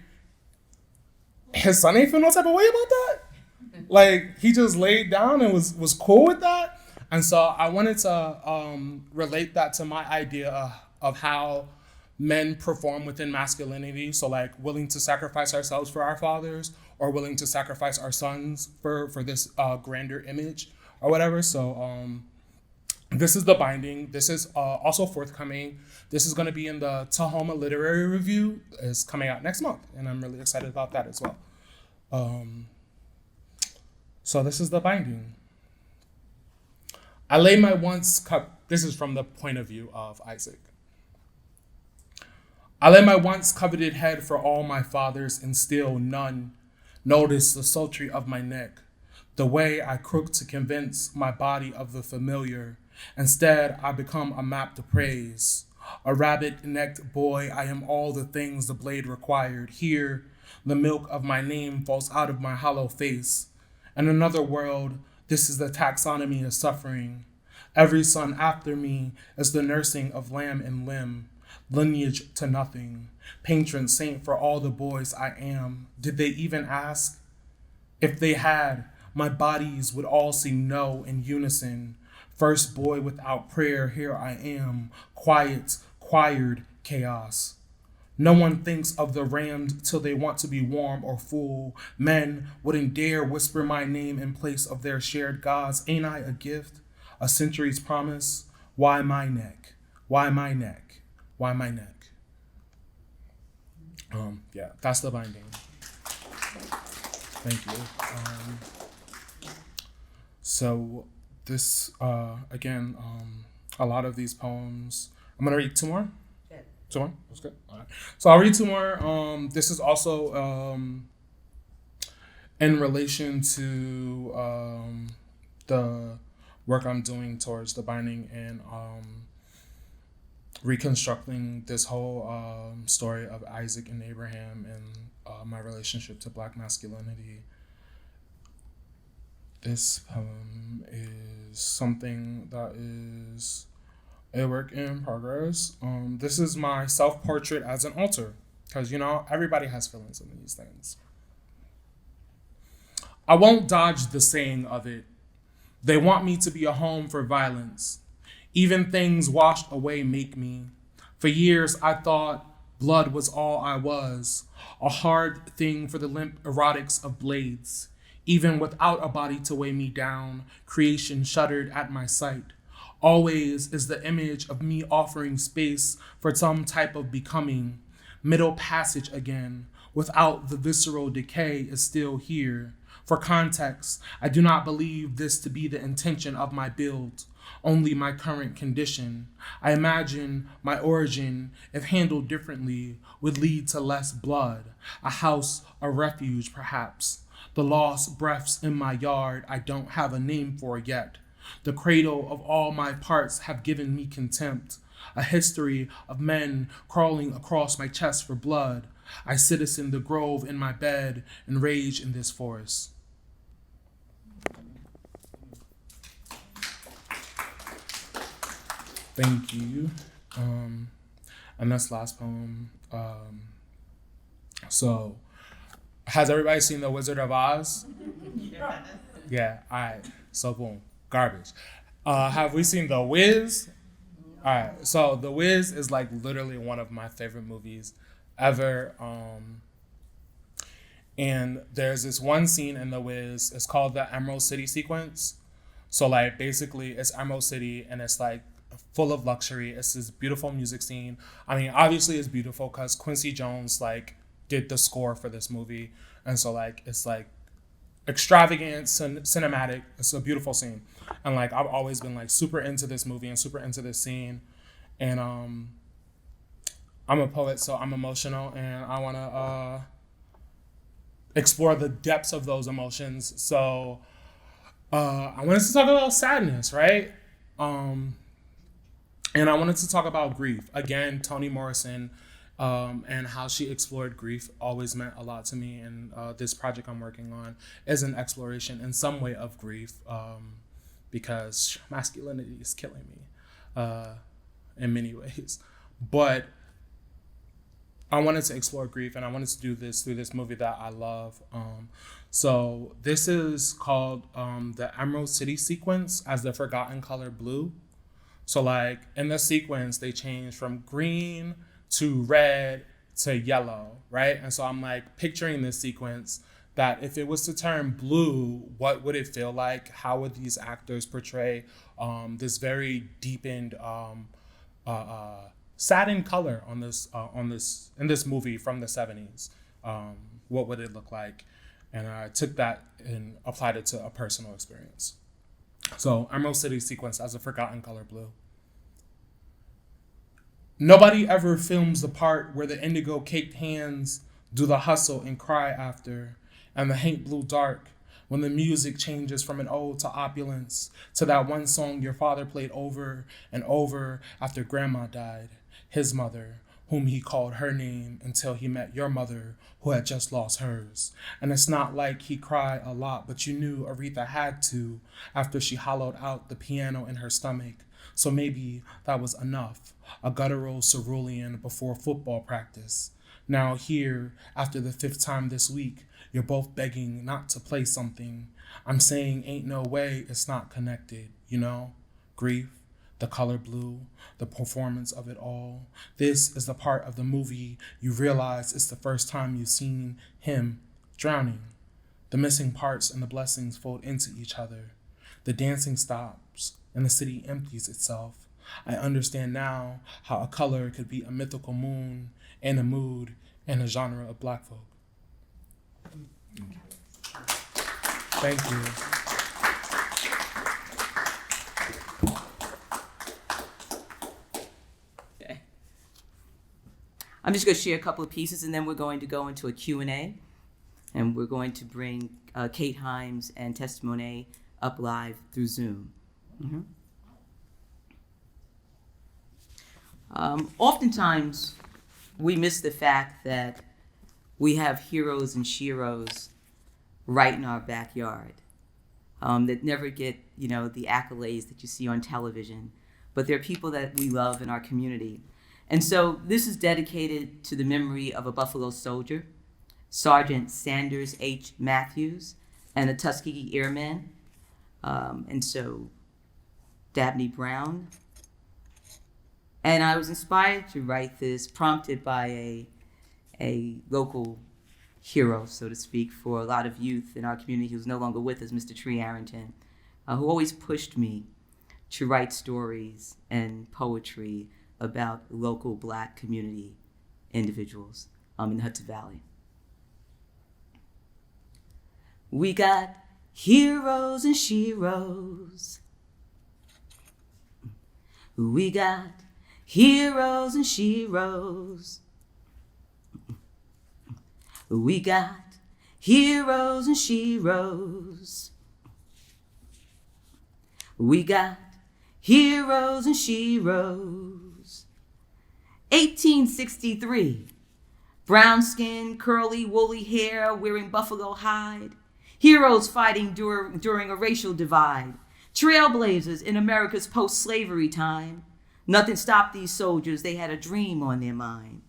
his son ain't feel no type of way about that. Like, he just laid down and was cool with that. And so I wanted to relate that to my idea of how men perform within masculinity. So like willing to sacrifice ourselves for our fathers, or willing to sacrifice our sons for this grander image or whatever. So this is the binding. This is also forthcoming. This is going to be in the Tahoma Literary Review. It's coming out next month, and I'm really excited about that as well. So this is the binding. I lay my once cup. This is from the point of view of Isaac. I lay my once coveted head for all my fathers, and still none notice the sultry of my neck, the way I crook to convince my body of the familiar. Instead, I become a map to praise. A rabbit-necked boy, I am all the things the blade required. Here, the milk of my name falls out of my hollow face. In another world, this is the taxonomy of suffering. Every son after me is the nursing of lamb and limb, lineage to nothing, patron saint for all the boys I am. Did they even ask? If they had, my bodies would all seem no in unison. First boy without prayer, here I am, quiet, choired chaos. No one thinks of the rammed till they want to be warm or full. Men wouldn't dare whisper my name in place of their shared gods. Ain't I a gift? A century's promise? Why my neck? Why my neck? Why my neck? Yeah, that's the binding. Thank you. So this, again, a lot of these poems, I'm gonna read two more. Two more? That's good. All right. So I'll read two more. This is also in relation to the work I'm doing towards the binding and reconstructing this whole story of Isaac and Abraham and my relationship to Black masculinity. This poem is something that is a work in progress. This is my self-portrait as an altar, because, you know, everybody has feelings in these things. I won't dodge the saying of it. They want me to be a home for violence. Even things washed away make me. For years, I thought blood was all I was, a hard thing for the limp erotics of blades. Even without a body to weigh me down, creation shuddered at my sight. Always is the image of me offering space for some type of becoming. Middle passage again, without the visceral decay is still here. For context, I do not believe this to be the intention of my build, only my current condition. I imagine my origin, if handled differently, would lead to less blood, a house, a refuge perhaps. The lost breaths in my yard I don't have a name for yet. The cradle of all my parts have given me contempt, a history of men crawling across my chest for blood. I citizen the grove in my bed and rage in this forest. Thank you. And this last poem. So, has everybody seen The Wizard of Oz? Yeah, all right. So boom. Garbage. Have we seen The Wiz? All right, so The Wiz is like literally one of my favorite movies ever. And there's this one scene in The Wiz. It's called the Emerald City sequence. So like basically it's Emerald City and it's like full of luxury. It's this beautiful music scene. I mean, obviously it's beautiful because Quincy Jones like did the score for this movie, and so like it's like extravagant, cinematic. It's a beautiful scene, and like I've always been like super into this movie and super into this scene, and I'm a poet, so I'm emotional, and I want to explore the depths of those emotions. So I wanted to talk about sadness, right? And I wanted to talk about grief. Again, Toni Morrison and how she explored grief always meant a lot to me. And this project I'm working on is an exploration in some way of grief because masculinity is killing me in many ways. But I wanted to explore grief, and I wanted to do this through this movie that I love. So this is called the Emerald City sequence as the forgotten color blue. So like in the sequence, they change from green to red to yellow, right? And so I'm like picturing this sequence that if it was to turn blue, what would it feel like? How would these actors portray this very deepened, satin color on this in this movie from the 70s? What would it look like? And I took that and applied it to a personal experience. So Emerald City sequence as a forgotten color blue. Nobody ever films the part where the indigo caked hands do the hustle and cry after, and the hate blew dark when the music changes from an ode to opulence to that one song your father played over and over after grandma died, his mother, whom he called her name until he met your mother, who had just lost hers. And it's not like he cried a lot, but you knew Aretha had to after she hollowed out the piano in her stomach. So maybe that was enough, a guttural cerulean before football practice. Now here, after the 5th time this week, you're both begging not to play something. I'm saying ain't no way it's not connected, you know? Grief, the color blue, the performance of it all. This is the part of the movie you realize it's the first time you've seen him drowning. The missing parts and the blessings fold into each other. The dancing stops and the city empties itself. I understand now how a color could be a mythical moon and a mood and a genre of Black folk. Thank you. Okay. I'm just going to share a couple of pieces, and then we're going to go into a Q&A, and we're going to bring Kate Hymes and Testimonet up live through Zoom. Mm-hmm. Oftentimes, we miss the fact that we have heroes and sheroes right in our backyard that never get, the accolades that you see on television, but they're people that we love in our community. And so this is dedicated to the memory of a Buffalo soldier, Sergeant Sanders H. Matthews, and the Tuskegee Airmen. And so Dabney Brown. And I was inspired to write this, prompted by a local hero, so to speak, for a lot of youth in our community who's no longer with us, Mr. Tree Arrington, who always pushed me to write stories and poetry about local Black community individuals in the Hudson Valley. We got heroes and sheroes. We got heroes and sheroes. We got heroes and sheroes. We got heroes and sheroes. 1863, brown skin, curly, woolly hair, wearing buffalo hide. Heroes fighting during a racial divide. Trailblazers in America's post-slavery time. Nothing stopped these soldiers, they had a dream on their mind.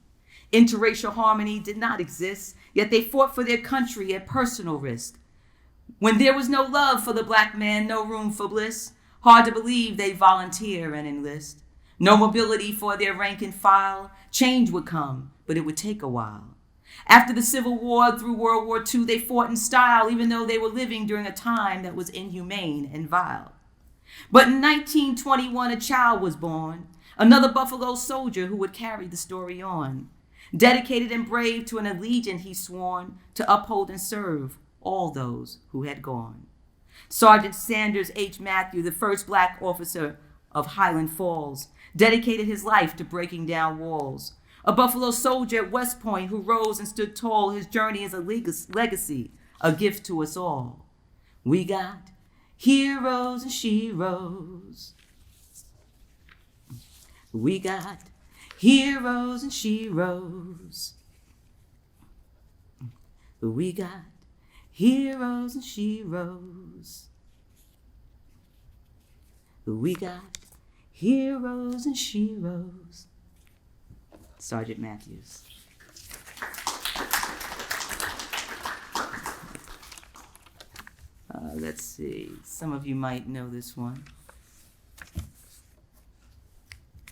Interracial harmony did not exist, yet they fought for their country at personal risk. When there was no love for the Black man, no room for bliss, hard to believe they volunteer and enlist. No mobility for their rank and file, change would come, but it would take a while. After the Civil War through World War II, they fought in style, even though they were living during a time that was inhumane and vile. But in 1921, a child was born, another Buffalo soldier who would carry the story on. Dedicated and brave to an allegiance he sworn to uphold and serve all those who had gone. Sergeant Sanders H. Matthews, the first Black officer of Highland Falls, dedicated his life to breaking down walls. A Buffalo soldier at West Point who rose and stood tall, his journey is a legacy, a gift to us all. We got heroes and sheroes. We got heroes and sheroes. We got heroes and sheroes. We got heroes and sheroes. Sergeant Matthews. Let's see. Some of you might know this one.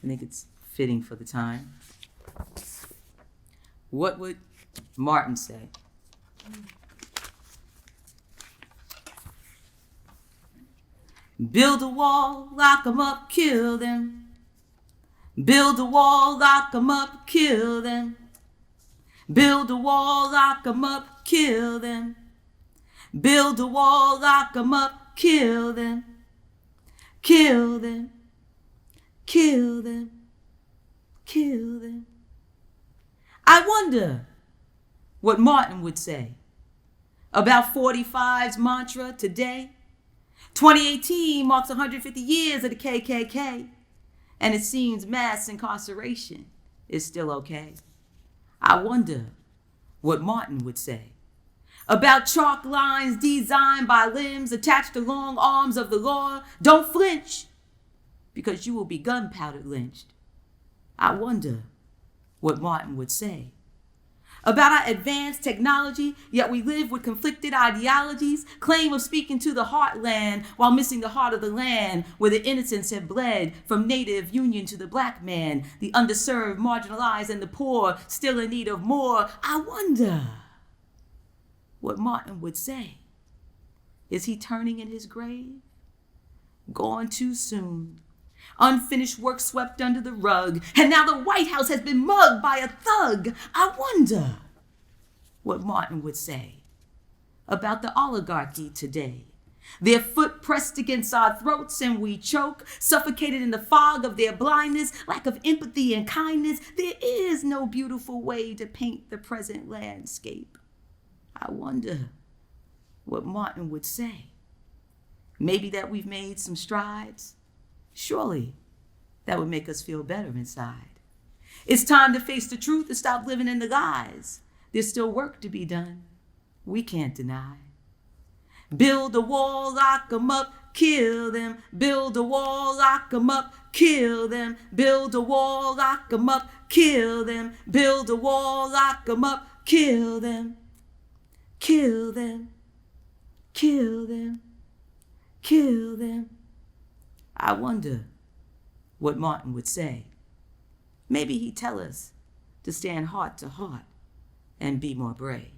I think it's fitting for the time. What would Martin say? Build a wall, lock 'em up, kill them. Build a wall, lock 'em up, kill them. Build a wall, lock 'em up, kill them. Build a wall, lock 'em up, kill them. Kill them. Kill them. Kill them. I wonder what Martin would say about 45's mantra today. 2018 marks 150 years of the KKK, and it seems mass incarceration is still okay. I wonder what Martin would say about chalk lines designed by limbs attached to long arms of the law. Don't flinch, because you will be gunpowder lynched. I wonder what Martin would say about our advanced technology, yet we live with conflicted ideologies, claim of speaking to the heartland while missing the heart of the land, where the innocents have bled from native union to the black man, the underserved, marginalized, and the poor still in need of more. I wonder what Martin would say. Is he turning in his grave? Gone too soon. Unfinished work swept under the rug, and now the White House has been mugged by a thug. I wonder what Martin would say about the oligarchy today. Their foot pressed against our throats and we choke, suffocated in the fog of their blindness, lack of empathy and kindness. There is no beautiful way to paint the present landscape. I wonder what Martin would say. Maybe that we've made some strides. Surely that would make us feel better inside. It's time to face the truth and stop living in the lies. There's still work to be done. We can't deny. Build a wall, lock 'em up, kill them. Build a wall, lock 'em up, kill them. Build a wall, lock 'em up, kill them. Build a wall, lock 'em up, kill them. Kill them. Kill them. Kill them. I wonder what Martin would say. Maybe he'd tell us to stand heart to heart and be more brave.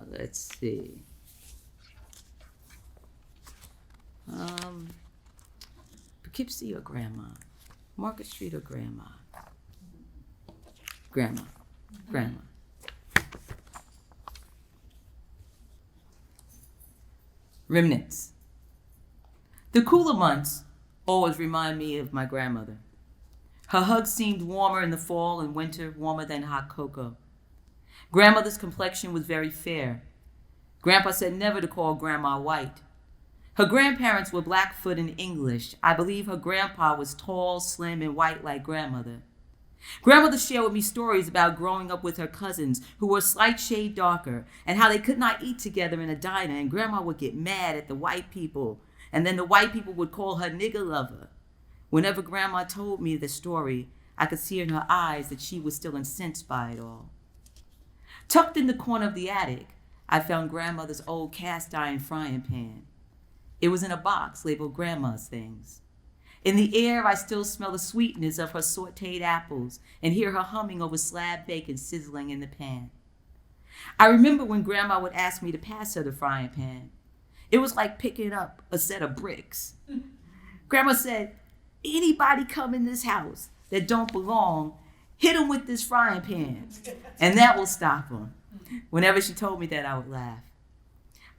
Let's see. Poughkeepsie or Grandma? Market Street or Grandma? Grandma. Grandma. Remnants. The cooler months always remind me of my grandmother. Her hugs seemed warmer in the fall and winter, warmer than hot cocoa. Grandmother's complexion was very fair. Grandpa said never to call Grandma white. Her grandparents were Blackfoot and English. I believe her grandpa was tall, slim, and white like grandmother. Grandmother shared with me stories about growing up with her cousins who were a slight shade darker and how they could not eat together in a diner, and Grandma would get mad at the white people, and then the white people would call her nigger lover. Whenever Grandma told me the story, I could see in her eyes that she was still incensed by it all. Tucked in the corner of the attic, I found Grandmother's old cast iron frying pan. It was in a box labeled Grandma's Things. In the air, I still smell the sweetness of her sauteed apples and hear her humming over slab bacon sizzling in the pan. I remember when Grandma would ask me to pass her the frying pan. It was like picking up a set of bricks. Grandma said, anybody come in this house that don't belong, hit them with this frying pan, and that will stop them. Whenever she told me that, I would laugh.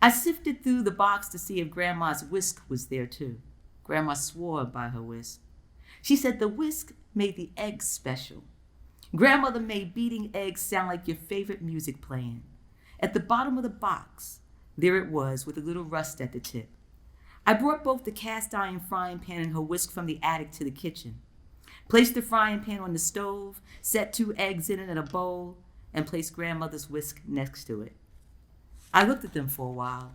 I sifted through the box to see if Grandma's whisk was there too. Grandma swore by her whisk. She said the whisk made the eggs special. Grandmother made beating eggs sound like your favorite music playing. At the bottom of the box, there it was with a little rust at the tip. I brought both the cast iron frying pan and her whisk from the attic to the kitchen. Placed the frying pan on the stove, set 2 eggs in it in a bowl, and placed Grandmother's whisk next to it. I looked at them for a while.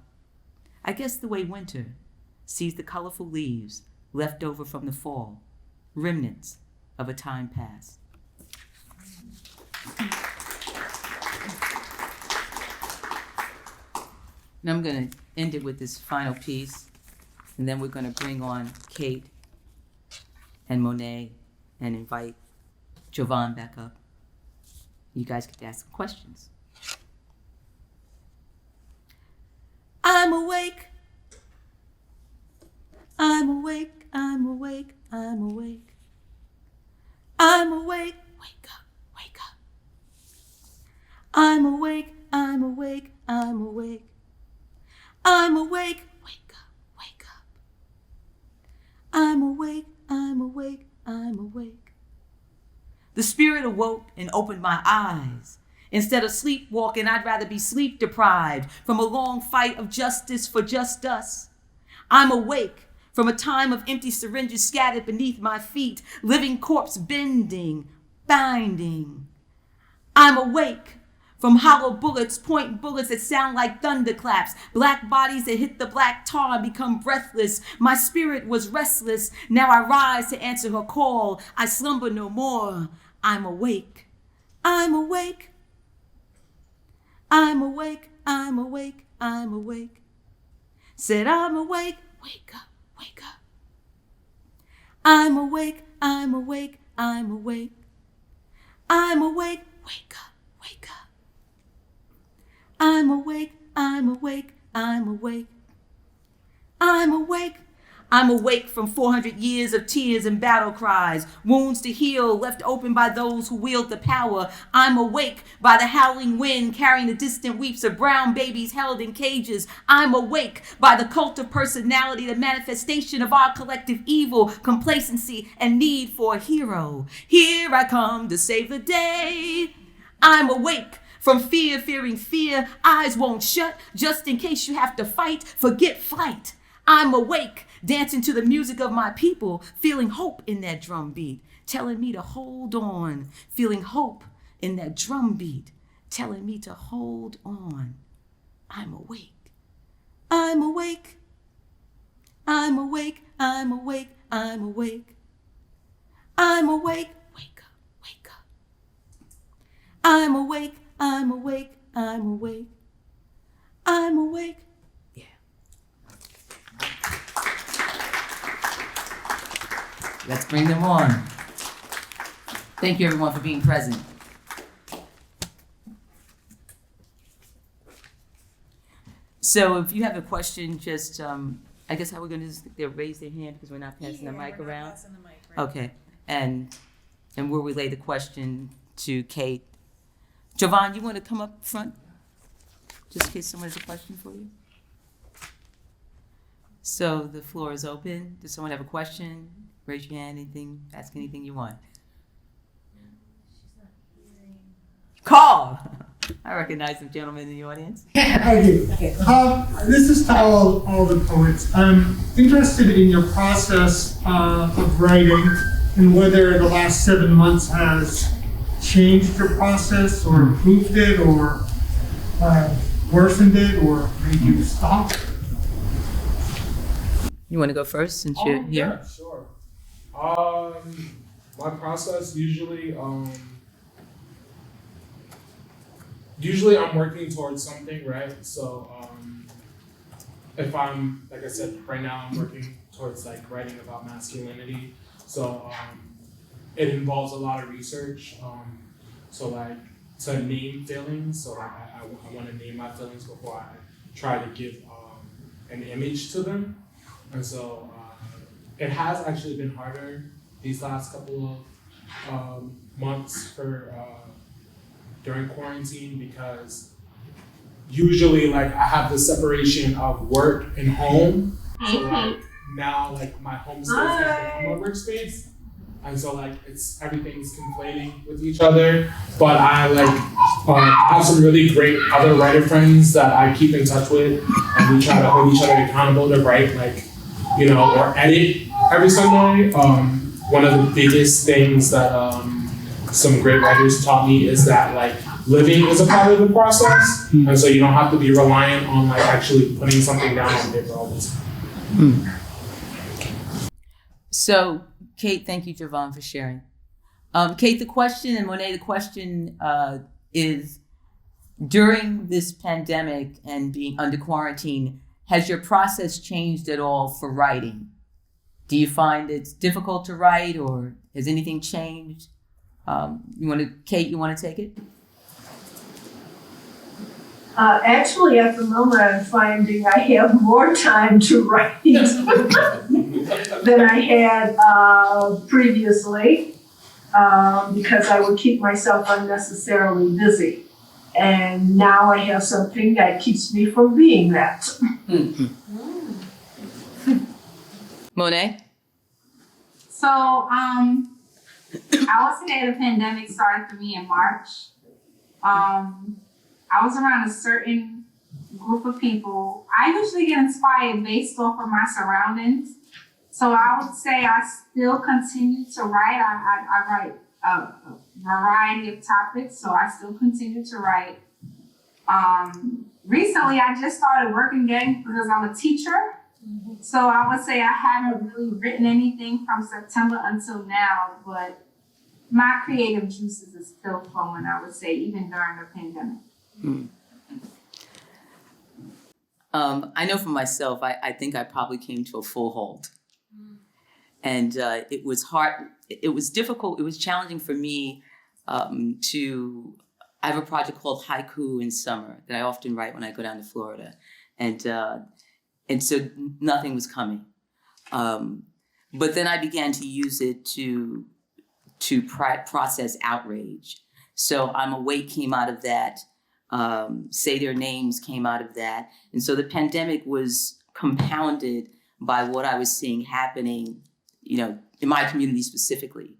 I guess the way winter sees the colorful leaves left over from the fall, remnants of a time past. And I'm going to end it with this final piece, and then we're going to bring on Kate and Monet and invite Jovan back up. You guys get to ask some questions. I'm awake. I'm awake. I'm awake. I'm awake. I'm awake. Wake up. Wake up. I'm awake. I'm awake. I'm awake. I'm awake. Wake up. Wake up. I'm awake. I'm awake. I'm awake. The spirit awoke and opened my eyes. Instead of sleepwalking, I'd rather be sleep deprived from a long fight of justice for just us. I'm awake from a time of empty syringes scattered beneath my feet, living corpse bending, binding. I'm awake from hollow bullets, point bullets that sound like thunderclaps, black bodies that hit the black tar and become breathless. My spirit was restless. Now I rise to answer her call. I slumber no more. I'm awake. I'm awake. I'm awake. I'm awake. I'm awake. Said I'm awake. Wake up. Wake up. I'm awake. I'm awake. I'm awake. I'm awake. Wake up. Wake up. I'm awake. I'm awake. I'm awake. I'm awake. I'm awake from 400 years of tears and battle cries, wounds to heal left open by those who wield the power. I'm awake by the howling wind carrying the distant weeps of brown babies held in cages. I'm awake by the cult of personality, the manifestation of our collective evil, complacency, and need for a hero. Here I come to save the day. I'm awake from fear, fearing fear. Eyes won't shut just in case you have to fight. Forget flight. I'm awake, dancing to the music of my people, feeling hope in that drum beat, telling me to hold on, feeling hope in that drum beat, telling me to hold on. I'm awake. I'm awake. I'm awake. I'm awake. I'm awake. I'm awake. Wake up. Wake up. I'm awake. I'm awake. I'm awake. I'm awake. Let's bring them on. Thank you, everyone, for being present. So if you have a question, just, I guess how we're gonna do this, they'll raise their hand because we're not passing the mic around. Passing the mic, right? Okay, and we'll relay the question to Kate. Jovan, you wanna come up front? Just in case someone has a question for you. So the floor is open. Does someone have a question? Raise your hand, anything, ask anything you want. Call! I recognize some gentlemen in the audience. I do. This is to all the poets. I'm interested in your process of writing and whether the last 7 months has changed your process or improved it or worsened it or made you stop. You want to go first since you're here? Yeah, sure. My process usually I'm working towards something, right? So if I'm, like I said, right now I'm working towards like writing about masculinity. So it involves a lot of research. So like to name feelings. So I want to name my feelings before I try to give an image to them. And so it has actually been harder these last couple of months for during quarantine because usually like I have the separation of work and home. So like now like my home space has become my workspace. And so like everything's conflating with each other. But I have some really great other writer friends that I keep in touch with, and we try to hold each other accountable to write or edit every Sunday. One of the biggest things that some great writers taught me is that like living is a part of the process, and so you don't have to be reliant on like actually putting something down on paper all the time. So, Kate, thank you, Jovan, for sharing. Kate, the question, and Monet, the question is, during this pandemic and being under quarantine, has your process changed at all for writing? Do you find it's difficult to write, or has anything changed? Kate, you want to take it? Actually, at the moment, I'm finding I have more time to write than I had previously, because I would keep myself unnecessarily busy. And now I have something that keeps me from being that. Monet? So, I would say the pandemic started for me in March. I was around a certain group of people. I usually get inspired based off of my surroundings. So I would say I still continue to write. I write a variety of topics, so I still continue to write. Recently, I just started working again because I'm a teacher. So I would say I haven't really written anything from September until now, but my creative juices are still flowing, I would say, even during the pandemic. I know for myself, I think I probably came to a full halt. And it was hard, it was difficult, it was challenging for me I have a project called Haiku in Summer that I often write when I go down to Florida. And so nothing was coming. But then I began to use it to process outrage. So I'm Awake came out of that. Say Their Names came out of that. And so the pandemic was compounded by what I was seeing happening, in my community specifically.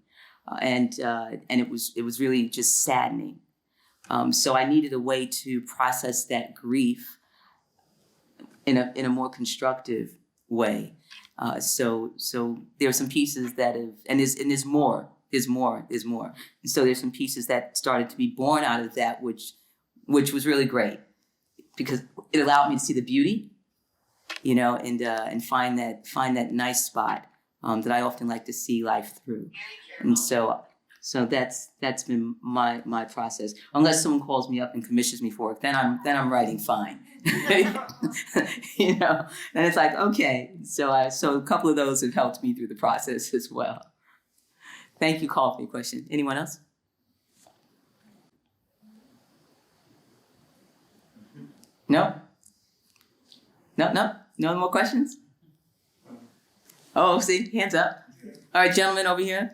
And it was really just saddening. So I needed a way to process that grief in a more constructive way. So there are some pieces that have, and there's more. And so there's some pieces that started to be born out of that, which was really great because it allowed me to see the beauty, and find that nice spot that I often like to see life through. And so that's been my process. Unless someone calls me up and commissions me for it, then I'm writing fine. And it's like, okay. So a couple of those have helped me through the process as well. Thank you, call for your question. Anyone else? No? No more questions? Oh, see, hands up. All right, gentlemen over here.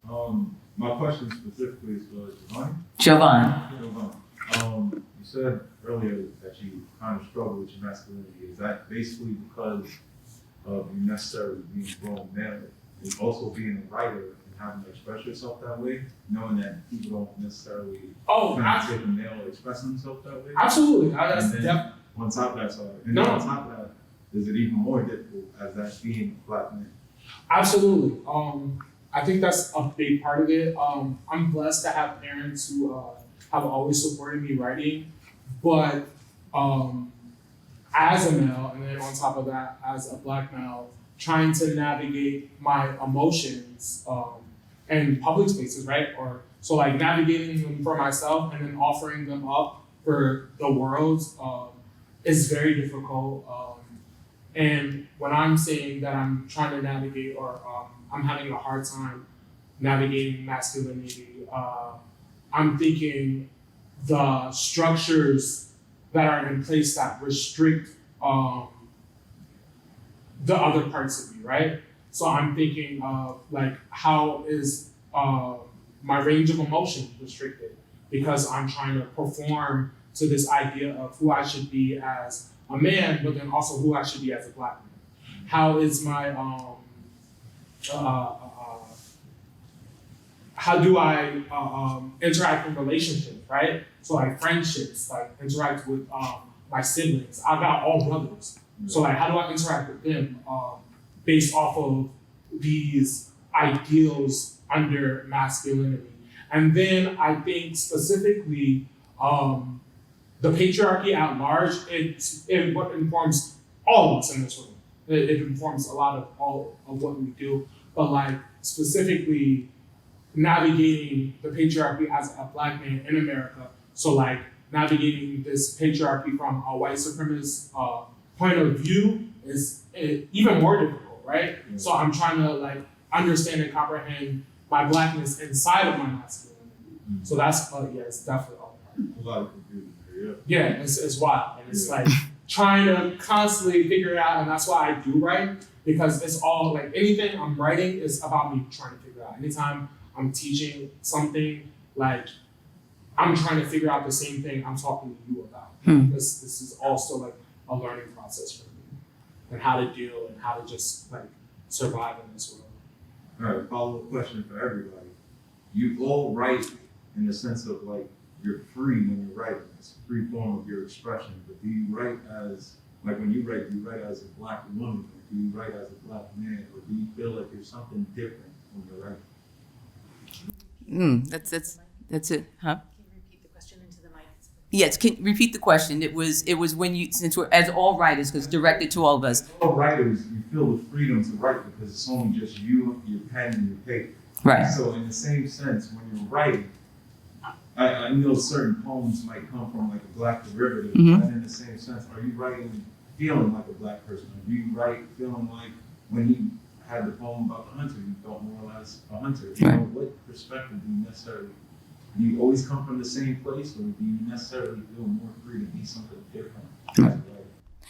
My question specifically is for Jovan. You said earlier that you kind of struggle with your masculinity. Is that basically because of you necessarily being grown male and also being a writer and having to express yourself that way, knowing that people don't necessarily take a male expressing themselves that way? Absolutely. On top of that, on top of that, is it even more difficult as that being a Black man? Absolutely. I think that's a big part of it. I'm blessed to have parents who have always supported me writing, but as a male, and then on top of that, as a Black male, trying to navigate my emotions in public spaces, right? So navigating them for myself and then offering them up for the world is very difficult. And when I'm saying that I'm trying to navigate or I'm having a hard time navigating masculinity, I'm thinking the structures that are in place that restrict the other parts of me, right? So I'm thinking of how is my range of emotion restricted because I'm trying to perform to this idea of who I should be as a man, but then also who I should be as a Black man. How is my how do I interact in relationships, right? So friendships, interact with my siblings. I got all brothers. So how do I interact with them based off of these ideals under masculinity? And then I think specifically the patriarchy at large, it what informs all of us in this room. It informs a lot of all of what we do. But specifically navigating the patriarchy as a Black man in America. So like navigating this patriarchy from a white supremacist point of view is even more difficult, right? Yeah. So I'm trying to like understand and comprehend my Blackness inside of my masculinity. Mm-hmm. So that's, yeah, it's definitely all part. A lot of confusion there, Yeah, it's wild. And it's like trying to constantly figure it out. And that's why I do write, because it's all like anything I'm writing is about me trying to figure it out. Anytime I'm teaching something, like I'm trying to figure out the same thing I'm talking to you about. This is also like a learning process for me, and how to deal and how to just like survive in this world. All right, follow-up question for everybody. You all write in the sense of like you're free when you're writing. It's a free form of your expression. But do you write as, like when you write, do you write as a Black woman? Or do you write as a Black man? Or do you feel like there's something different when you're writing? That's it, huh? Can you repeat the question into the mic? Yes, can you repeat the question? It was when you, since we're, as all writers, because it's directed to all of us. All writers, you feel the freedom to write because it's only just you, your pen, and your paper. Right. So in the same sense, when you're writing, I know certain poems might come from like a Black derivative, Mhm. and in the same sense, are you writing feeling like a Black person? Or do you write feeling like when you had the poem about the hunter, you felt more or less a hunter? You know, what perspective do you necessarily, do you always come from the same place, or do you necessarily feel more free to be something different as a writer?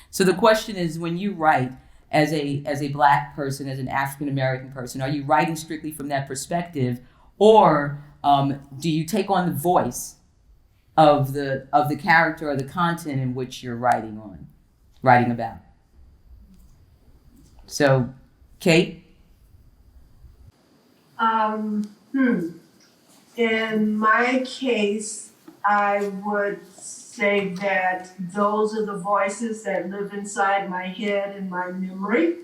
So the question is, when you write as a Black person, as an African American person, are you writing strictly from that perspective, or do you take on the voice of the character or the content in which you're writing about? So, Kate? In my case, I would say that those are the voices that live inside my head and my memory.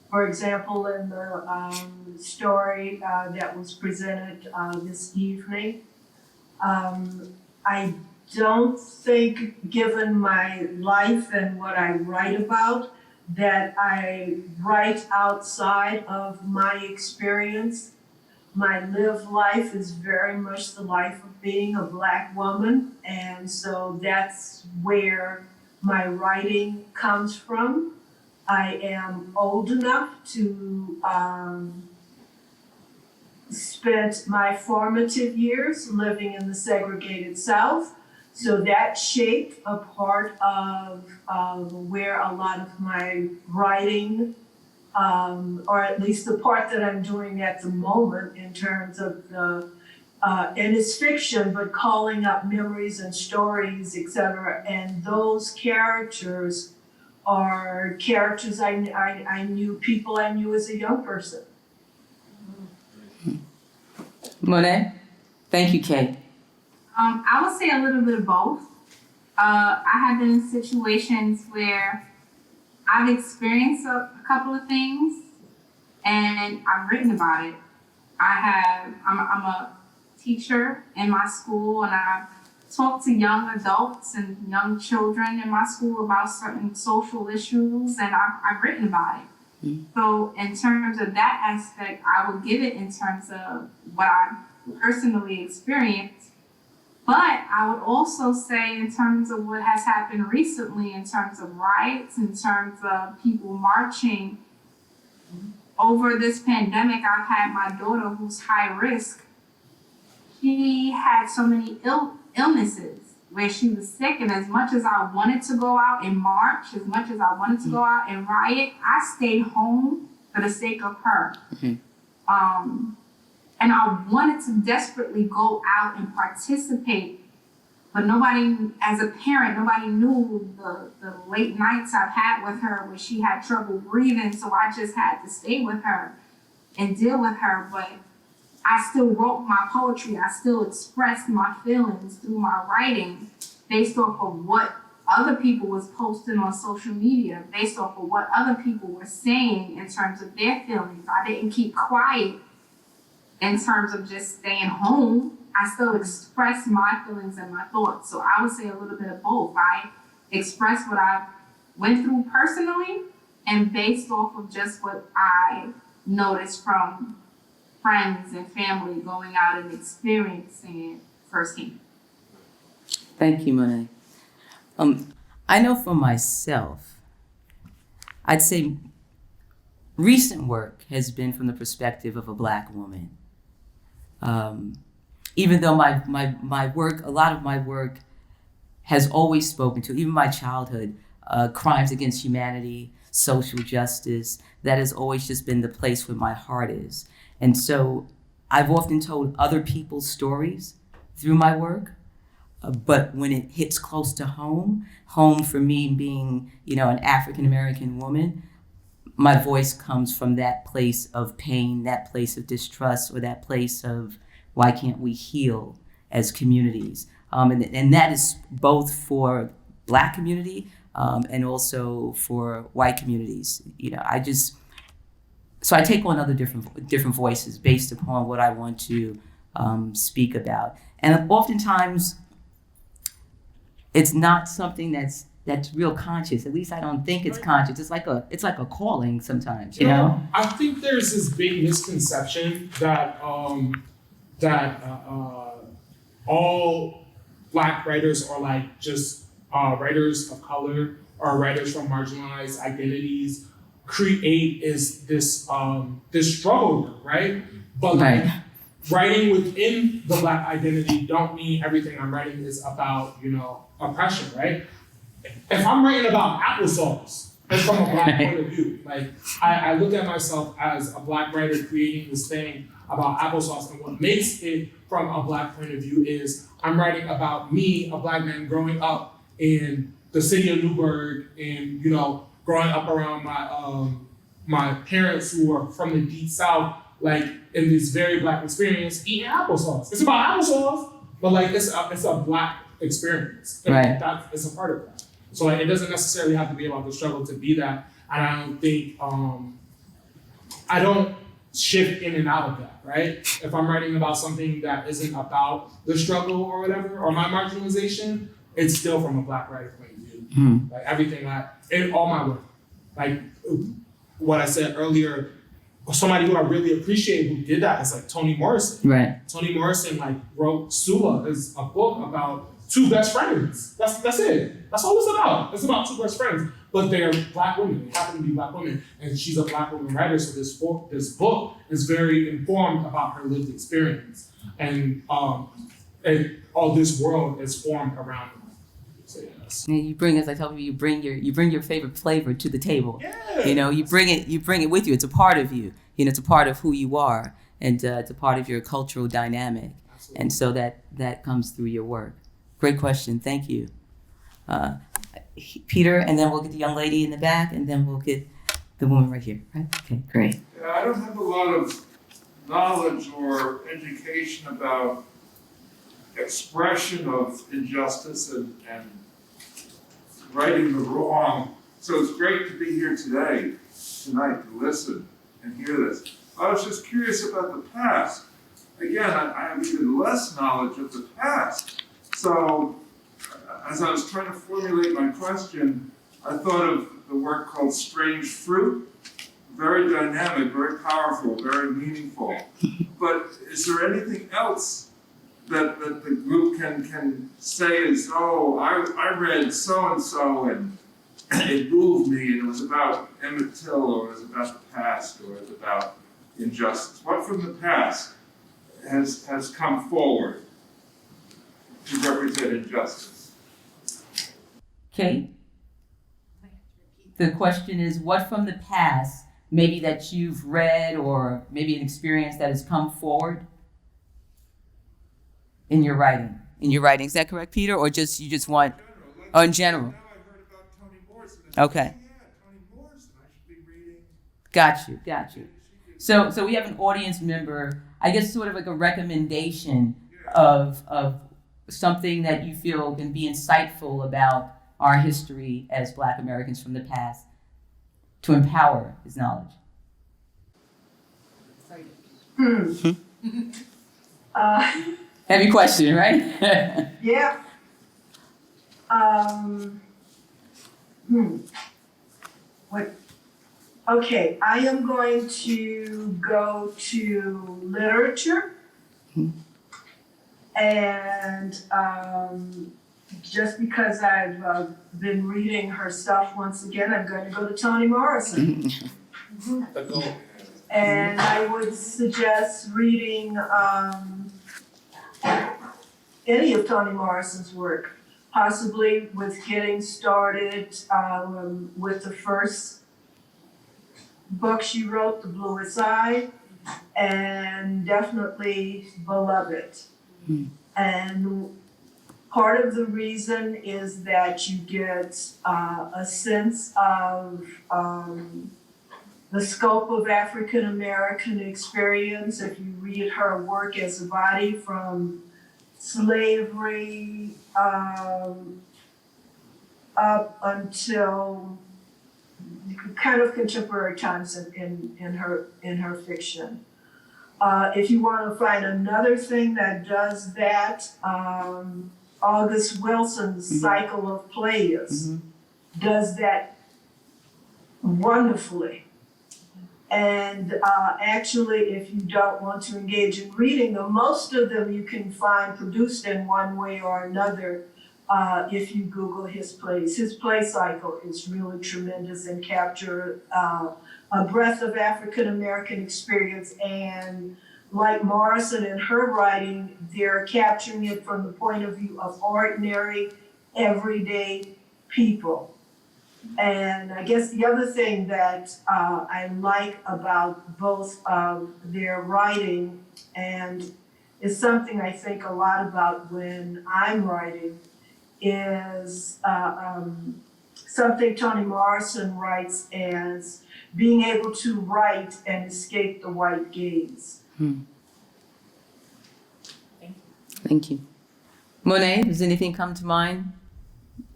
For example, in the story that was presented this evening, I don't think, given my life and what I write about, that I write outside of my experience. My lived life is very much the life of being a Black woman, and so that's where my writing comes from. I am old enough to spend my formative years living in the segregated South, so that shaped a part of where a lot of my writing, or at least the part that I'm doing at the moment in terms of the, and it's fiction, but calling up memories and stories, etc. And those characters are characters I knew, people I knew as a young person. Monet? Thank you, Kate. I would say a little bit of both. I have been in situations where I've experienced a couple of things and I've written about it. I'm a teacher in my school, and I've talked to young adults and young children in my school about certain social issues, and I've written about it. Mm-hmm. So in terms of that aspect, I would give it in terms of what I personally experienced. But I would also say in terms of what has happened recently, in terms of riots, in terms of people marching, over this pandemic, I've had my daughter who's high risk. She had so many illnesses where she was sick, and as much as I wanted to go out and march, as much as I wanted to go out and riot, I stayed home for the sake of her. Mm-hmm. And I wanted to desperately go out and participate, but nobody, as a parent, nobody knew the late nights I've had with her where she had trouble breathing, so I just had to stay with her and deal with her. But I still wrote my poetry. I still expressed my feelings through my writing based off of what other people was posting on social media, based off of what other people were saying in terms of their feelings. I didn't keep quiet in terms of just staying home. I still expressed my feelings and my thoughts. So I would say a little bit of both. I expressed what I went through personally and based off of just what I noticed from friends and family going out and experiencing it firsthand. Thank you, Monet. I know for myself, I'd say recent work has been from the perspective of a Black woman. Even though my work, a lot of my work has always spoken to, even my childhood, crimes against humanity, social justice, that has always just been the place where my heart is. And so I've often told other people's stories through my work, but when it hits close to home for me being, an African American woman, my voice comes from that place of pain, that place of distrust, or that place of why can't we heal as communities? And that is both for Black community and also for white communities. So I take on other different voices based upon what I want to speak about. And oftentimes, it's not something that's real conscious. At least I don't think it's conscious. It's like a calling sometimes, you know? I think there's this big misconception that all Black writers are like just writers of color or writers from marginalized identities create is this struggle work, right? But like writing within the Black identity don't mean everything I'm writing is about, oppression, right? If I'm writing about applesauce, it's from a Black point of view. Like I look at myself as a Black writer creating this thing about applesauce, and what makes it from a Black point of view is I'm writing about me, a Black man growing up in the city of Newburgh, and growing up around my parents who are from the deep South, like in this very Black experience, eating applesauce. It's about applesauce, but like it's a Black experience. Right. It's a part of that. So like, it doesn't necessarily have to be about the struggle to be that. And I don't think I don't shift in and out of that, right? If I'm writing about something that isn't about the struggle or whatever, or my marginalization, it's still from a Black writer point of view. Mm. Like everything in all my work, like what I said earlier, somebody who I really appreciate who did that is like Toni Morrison. Right. Toni Morrison wrote Sula, is a book about two best friends. That's it. That's all it's about. It's about two best friends, but they're Black women. They happen to be Black women, and she's a Black woman writer. So this book is very informed about her lived experience, and all this world is formed around her. So yes. And you bring, as I tell people, you bring your favorite flavor to the table. Yeah. You bring it with you. It's a part of you. It's a part of who you are, and it's a part of your cultural dynamic. Absolutely. And so that comes through your work. Great question. Thank you. Peter, and then we'll get the young lady in the back, and then we'll get the woman right here. Right? Okay, great. Yeah, I don't have a lot of knowledge or education about expression of injustice and righting the wrong. So it's great to be here tonight to listen and hear this. I was just curious about the past. Again, I have even less knowledge of the past. So as I was trying to formulate my question, I thought of the work called Strange Fruit. Very dynamic, very powerful, very meaningful. But is there anything else that the group can say is, I read so-and-so and it moved me, and it was about Emmett Till, or it was about the past, or it was about injustice? What from the past has come forward to represent injustice? Kate? The question is, what from the past, maybe that you've read, or maybe an experience that has come forward in your writing? Is that correct, Peter? Or you just want, in general? Now I heard about Toni Morrison. Okay. Toni Morrison, I should be reading. Got you. So we have an audience member, I guess sort of like a recommendation of something that you feel can be insightful about our history as Black Americans from the past to empower his knowledge. Heavy question, right? Yeah. What? Okay, I am going to go to literature. And just because I've been reading her stuff once again, I'm going to go to Toni Morrison. And I would suggest reading any of Toni Morrison's work, possibly with getting started with the first book she wrote, The Bluest Eye, and definitely Beloved. And part of the reason is that you get a sense of the scope of African American experience if you read her work as a body from slavery up until kind of contemporary times in her fiction. If you want to find another thing that does that, August Wilson's Cycle of Plays does that wonderfully. And actually, if you don't want to engage in reading them, most of them you can find produced in one way or another if you Google his plays. His play cycle is really tremendous and capture a breadth of African American experience. And like Morrison in her writing, they're capturing it from the point of view of ordinary, everyday people. And I guess the other thing that I like about both of their writing, and is something I think a lot about when I'm writing, is something Toni Morrison writes as being able to write and escape the white gaze. Thank you. Monet, does anything come to mind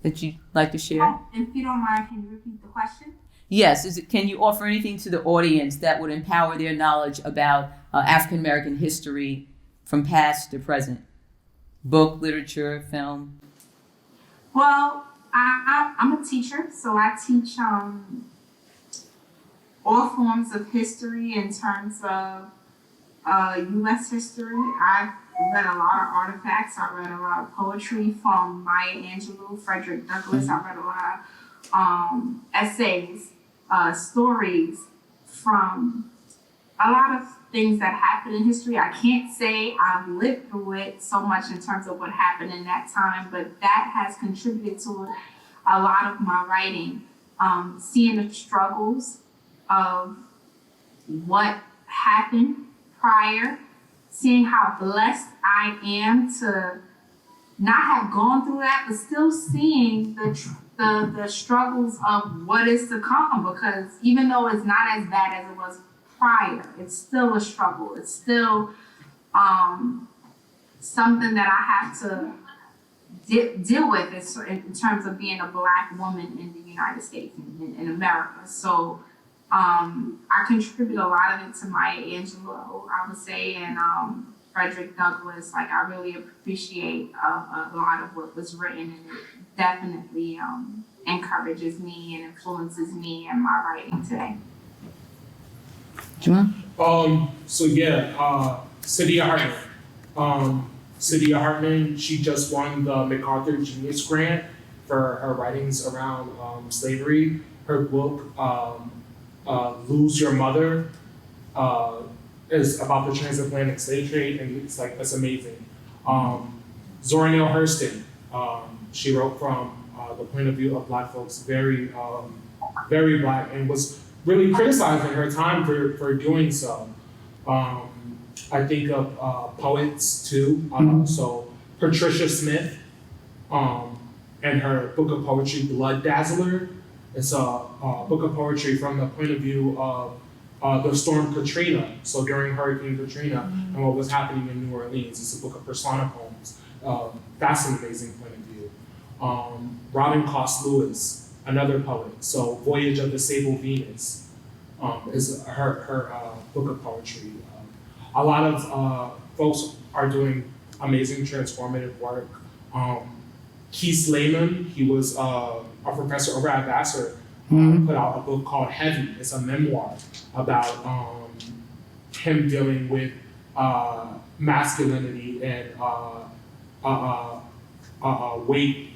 that you'd like to share? Oh, if you don't mind, can you repeat the question? Yes. Can you offer anything to the audience that would empower their knowledge about African American history from past to present? Book, literature, film? Well, I'm a teacher, so I teach all forms of history in terms of U.S. history. I've read a lot of artifacts. I read a lot of poetry from Maya Angelou, Frederick Douglass. I read a lot of essays, stories from a lot of things that happened in history. I can't say I've lived through it so much in terms of what happened in that time, but that has contributed to a lot of my writing. Seeing the struggles of what happened prior, seeing how blessed I am to not have gone through that, but still seeing the struggles of what is to come, because even though it's not as bad as it was prior, it's still a struggle. It's still something that I have to deal with in terms of being a Black woman in the United States, in America. So I contribute a lot of it to Maya Angelou, I would say, and Frederick Douglass. Like, I really appreciate a lot of what was written, and it definitely encourages me and influences me in my writing today. Juwan? Cydia Hartman. Cydia Hartman, she just won the MacArthur Genius Grant for her writings around slavery. Her book, Lose Your Mother, is about the transatlantic slave trade, and it's amazing. Zora Neale Hurston, she wrote from the point of view of Black folks, very Black, and was really criticized in her time for doing so. I think of poets too. So Patricia Smith, and her book of poetry, Blood Dazzler. It's a book of poetry from the point of view of the storm Katrina. So during Hurricane Katrina and what was happening in New Orleans. It's a book of persona poems. That's an amazing point of view. Robin Cost Lewis, another poet. So Voyage of the Sable Venus is her book of poetry. A lot of folks are doing amazing transformative work. Keith Lehman, he was a professor over at Vassar, put out a book called Heavy. It's a memoir about him dealing with masculinity and weight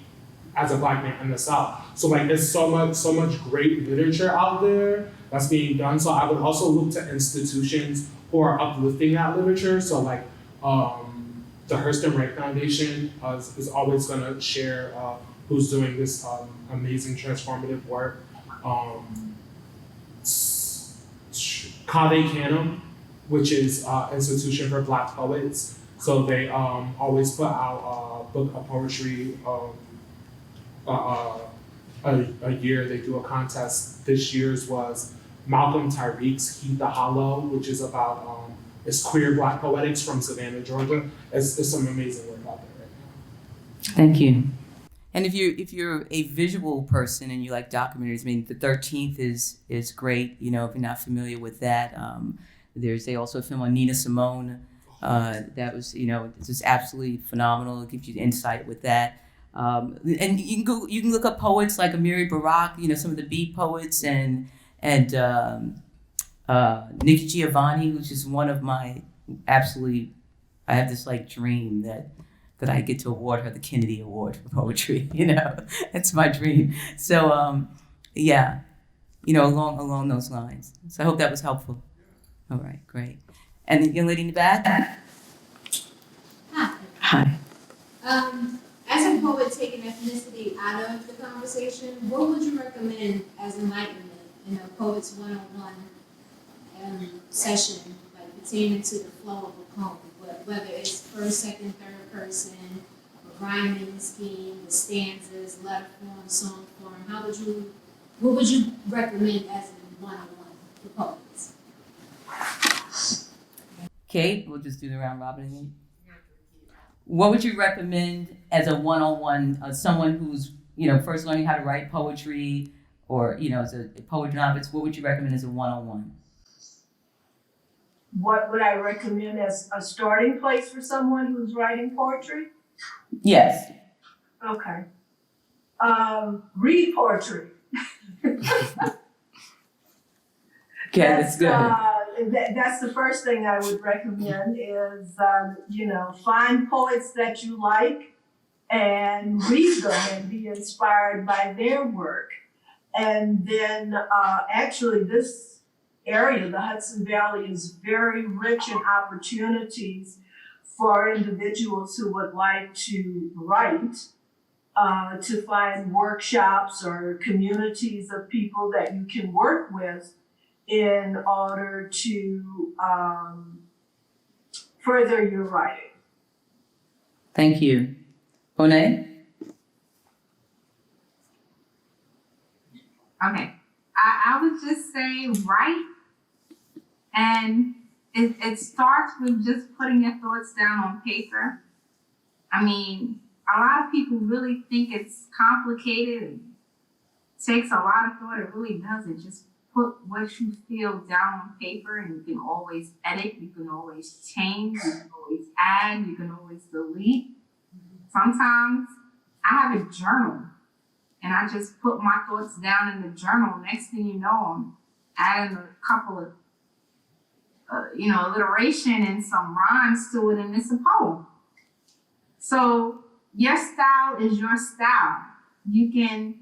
as a Black man in the South. So like there's so much great literature out there that's being done. So I would also look to institutions who are uplifting that literature. So like the Hurston Wright Foundation is always gonna share who's doing this amazing transformative work. Canem, which is Institution for Black Poets. So they always put out a book of poetry a year. They do a contest. This year's was Malcolm Tariq's Heed the Hollow, which is about it's queer Black poetics from Savannah, Georgia. It's some amazing work out there right now. Thank you. And if you're a visual person and you like documentaries, I mean, The 13th is great. You know, if you're not familiar with that, there's also a film on Nina Simone that was, you know, it's just absolutely phenomenal. It gives you insight with that. And you can look up poets like Amiri Barak, you know, some of the beat poets, and Nikki Giovanni, who's just one of my absolutely, I have this like dream that I get to award her the Kennedy Award for poetry, you know, it's my dream. So, yeah, you know, along those lines. So I hope that was helpful. All right, great. And the young lady in the back? Hi. As a poet taking ethnicity out of the conversation, what would you recommend as enlightenment in a poet's one-on-one session, like pertaining to the flow of a poem, whether it's first, second, third person, a rhyming scheme, the stanzas, letter form, song form? What would you recommend as a one-on-one for poets? Kate, we'll just do the round robin again. What would you recommend as a one-on-one, someone who's, you know, first learning how to write poetry, or, you know, as a poet novice, what would you recommend as a one-on-one? What would I recommend as a starting place for someone who's writing poetry? Yes. Okay. Read poetry. Okay, that's good. That's the first thing I would recommend is, you know, find poets that you like and read them and be inspired by their work. And then actually this area, the Hudson Valley, is very rich in opportunities for individuals who would like to write, to find workshops or communities of people that you can work with in order to further your writing. Thank you. Monet? Okay, I would just say write, and it starts with just putting your thoughts down on paper. I mean, a lot of people really think it's complicated and takes a lot of thought. It really doesn't. Just put what you feel down on paper, and you can always edit, you can always change, you can always add, you can always delete. Sometimes I have a journal, and I just put my thoughts down in the journal. Next thing you know, I'm adding a couple of, alliteration and some rhymes to it, and it's a poem. So your style is your style. You can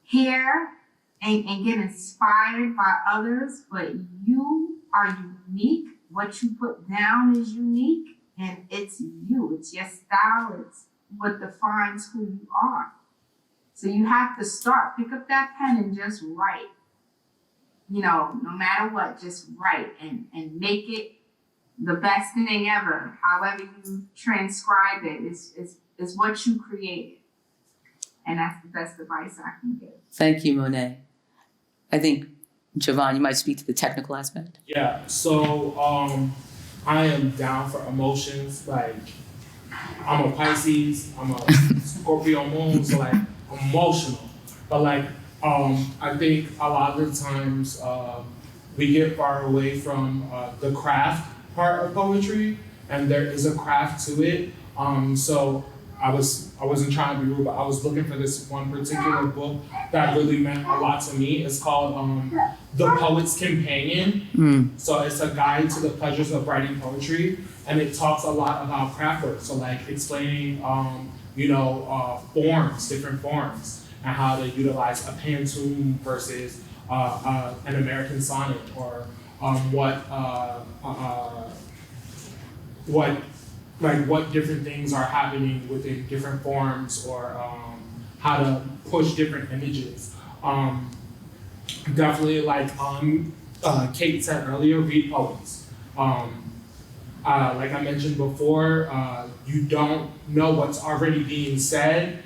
hear and get inspired by others, but you are unique. What you put down is unique, and it's you. It's your style. It's what defines who you are. So you have to start, pick up that pen and just write. You know, no matter what, just write and make it the best thing ever. However you transcribe it is what you created. And that's the best advice I can give. Thank you, Monet. I think, Javon, you might speak to the technical aspect. Yeah, so I am down for emotions. Like, I'm a Pisces, I'm a Scorpio moon, so like, I'm emotional. But like, I think a lot of the times we get far away from the craft part of poetry, and there is a craft to it. So wasn't trying to be rude, but I was looking for this one particular book that really meant a lot to me. It's called The Poet's Companion. So it's a guide to the pleasures of writing poetry, and it talks a lot about craft work. So like explaining, forms, different forms, and how to utilize a pantun versus an American sonnet, or what different things are happening within different forms, or how to push different images. Definitely, like Kate said earlier, read poets. Like I mentioned before, you don't know what's already being said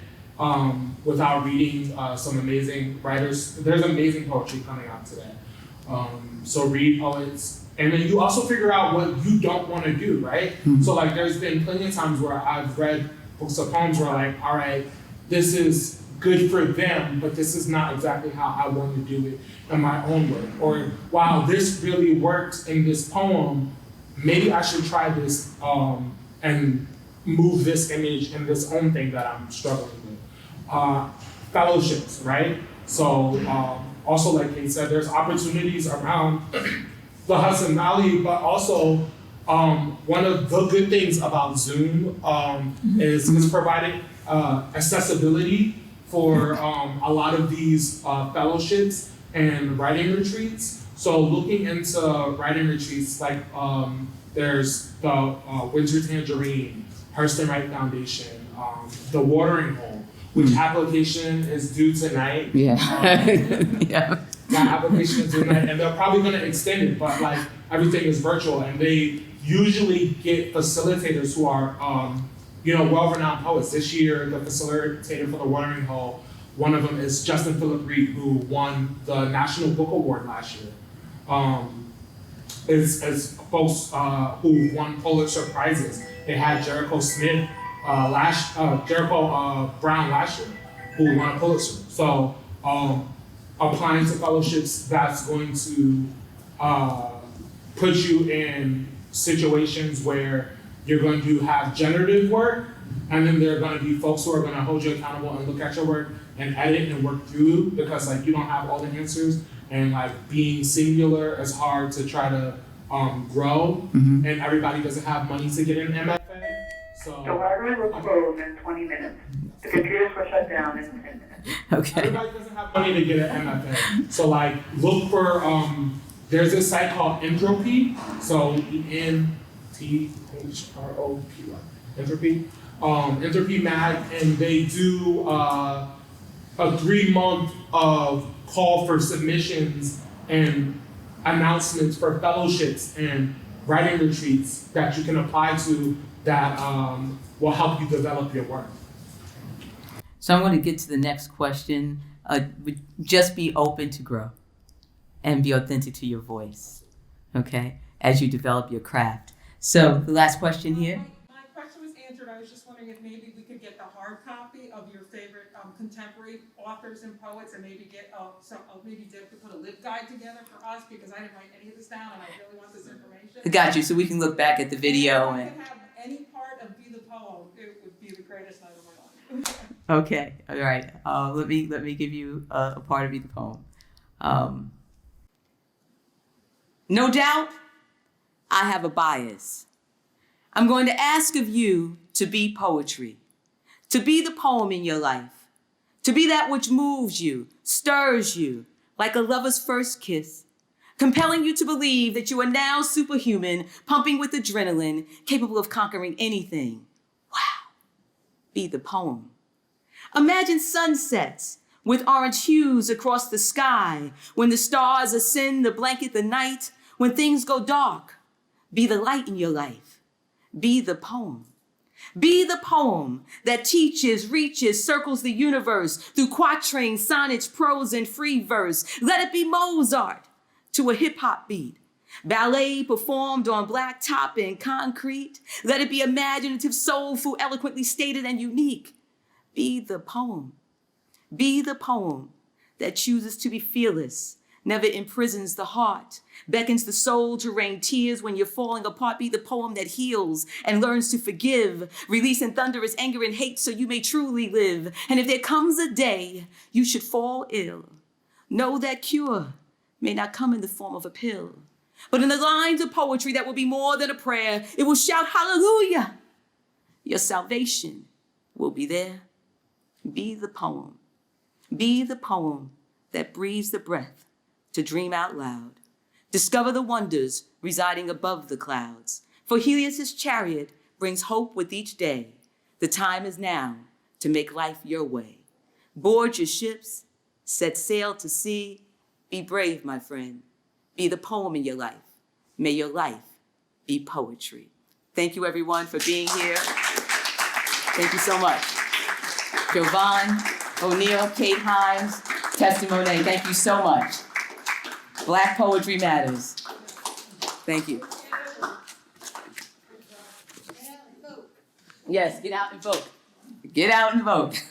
without reading some amazing writers. There's amazing poetry coming out today. So read poets. And then you also figure out what you don't want to do, right? So like there's been plenty of times where I've read books of poems where like, all right, this is good for them, but this is not exactly how I want to do it in my own way. Or, wow, this really works in this poem, maybe I should try this and move this image in this own thing that I'm struggling with. Fellowships, right? So also like Kate said, there's opportunities around the Hudson Valley, but also one of the good things about Zoom is it's providing accessibility for a lot of these fellowships and writing retreats. So looking into writing retreats, like there's the Winter Tangerine, Hurston Wright Foundation, the Watering Hole, which application is due tonight. Yeah. That application is due tonight, and they're probably going to extend it, but like everything is virtual, and they usually get facilitators who are well-renowned poets. This year, the facilitator for the Watering Hole, one of them is Justin Philip Reed, who won the National Book Award last year. As folks who won Pulitzer Prizes, they had Jericho Brown last year, who won a Pulitzer. So applying to fellowships, that's going to put you in situations where you're going to have generative work, and then there are going to be folks who are going to hold you accountable and look at your work and edit and work through, because like you don't have all the answers, and like being singular is hard to try to grow, and everybody doesn't have money to get an MFA. So the library will close in 20 minutes. The computers will shut down in 10 minutes. Okay. Everybody doesn't have money to get an MFA. So like look for there's this site called Entropy. So ENTHROPY. Entropy. Entropy Mag, and they do a 3-month of call for submissions and announcements for fellowships and writing retreats that you can apply to that will help you develop your work. So I'm going to get to the next question. Just be open to grow and be authentic to your voice, okay, as you develop your craft. So the last question here. My question was answered. I was just wondering if maybe we could get the hard copy of your favorite contemporary authors and poets, and maybe get maybe Deb could put a LibGuide together for us, because I didn't write any of this down and I really want this information. I got you. So we can look back at the video and and. If I could have any part of Be the Poem, it would be the greatest night of my life. Okay, all right. Let me give you a part of Be the Poem. No doubt, I have a bias. I'm going to ask of you to be poetry, to be the poem in your life, to be that which moves you, stirs you, like a lover's first kiss, compelling you to believe that you are now superhuman, pumping with adrenaline, capable of conquering anything. Wow. Be the poem. Imagine sunsets with orange hues across the sky, when the stars ascend to blanket the night, when things go dark. Be the light in your life. Be the poem. Be the poem that teaches, reaches, circles the universe through quatrains, sonnets, prose, and free verse. Let it be Mozart to a hip-hop beat. Ballet performed on black top and concrete. Let it be imaginative, soulful, eloquently stated, and unique. Be the poem. Be the poem that chooses to be fearless, never imprisons the heart, beckons the soul to rain tears when you're falling apart. Be the poem that heals and learns to forgive, releasing thunderous anger and hate so you may truly live. And if there comes a day you should fall ill, know that cure may not come in the form of a pill, but in the lines of poetry that will be more than a prayer. It will shout hallelujah. Your salvation will be there. Be the poem. Be the poem that breathes the breath to dream out loud. Discover the wonders residing above the clouds. For Helios's chariot brings hope with each day. The time is now to make life your way. Board your ships, set sail to sea. Be brave, my friend. Be the poem in your life. May your life be poetry. Thank you, everyone, for being here. Thank you so much. Jovan, O'Neill, Kate Hymes, Testimonet, thank you so much. Black Poetry Matters. Thank you. Yes, get out and vote. Get out and vote.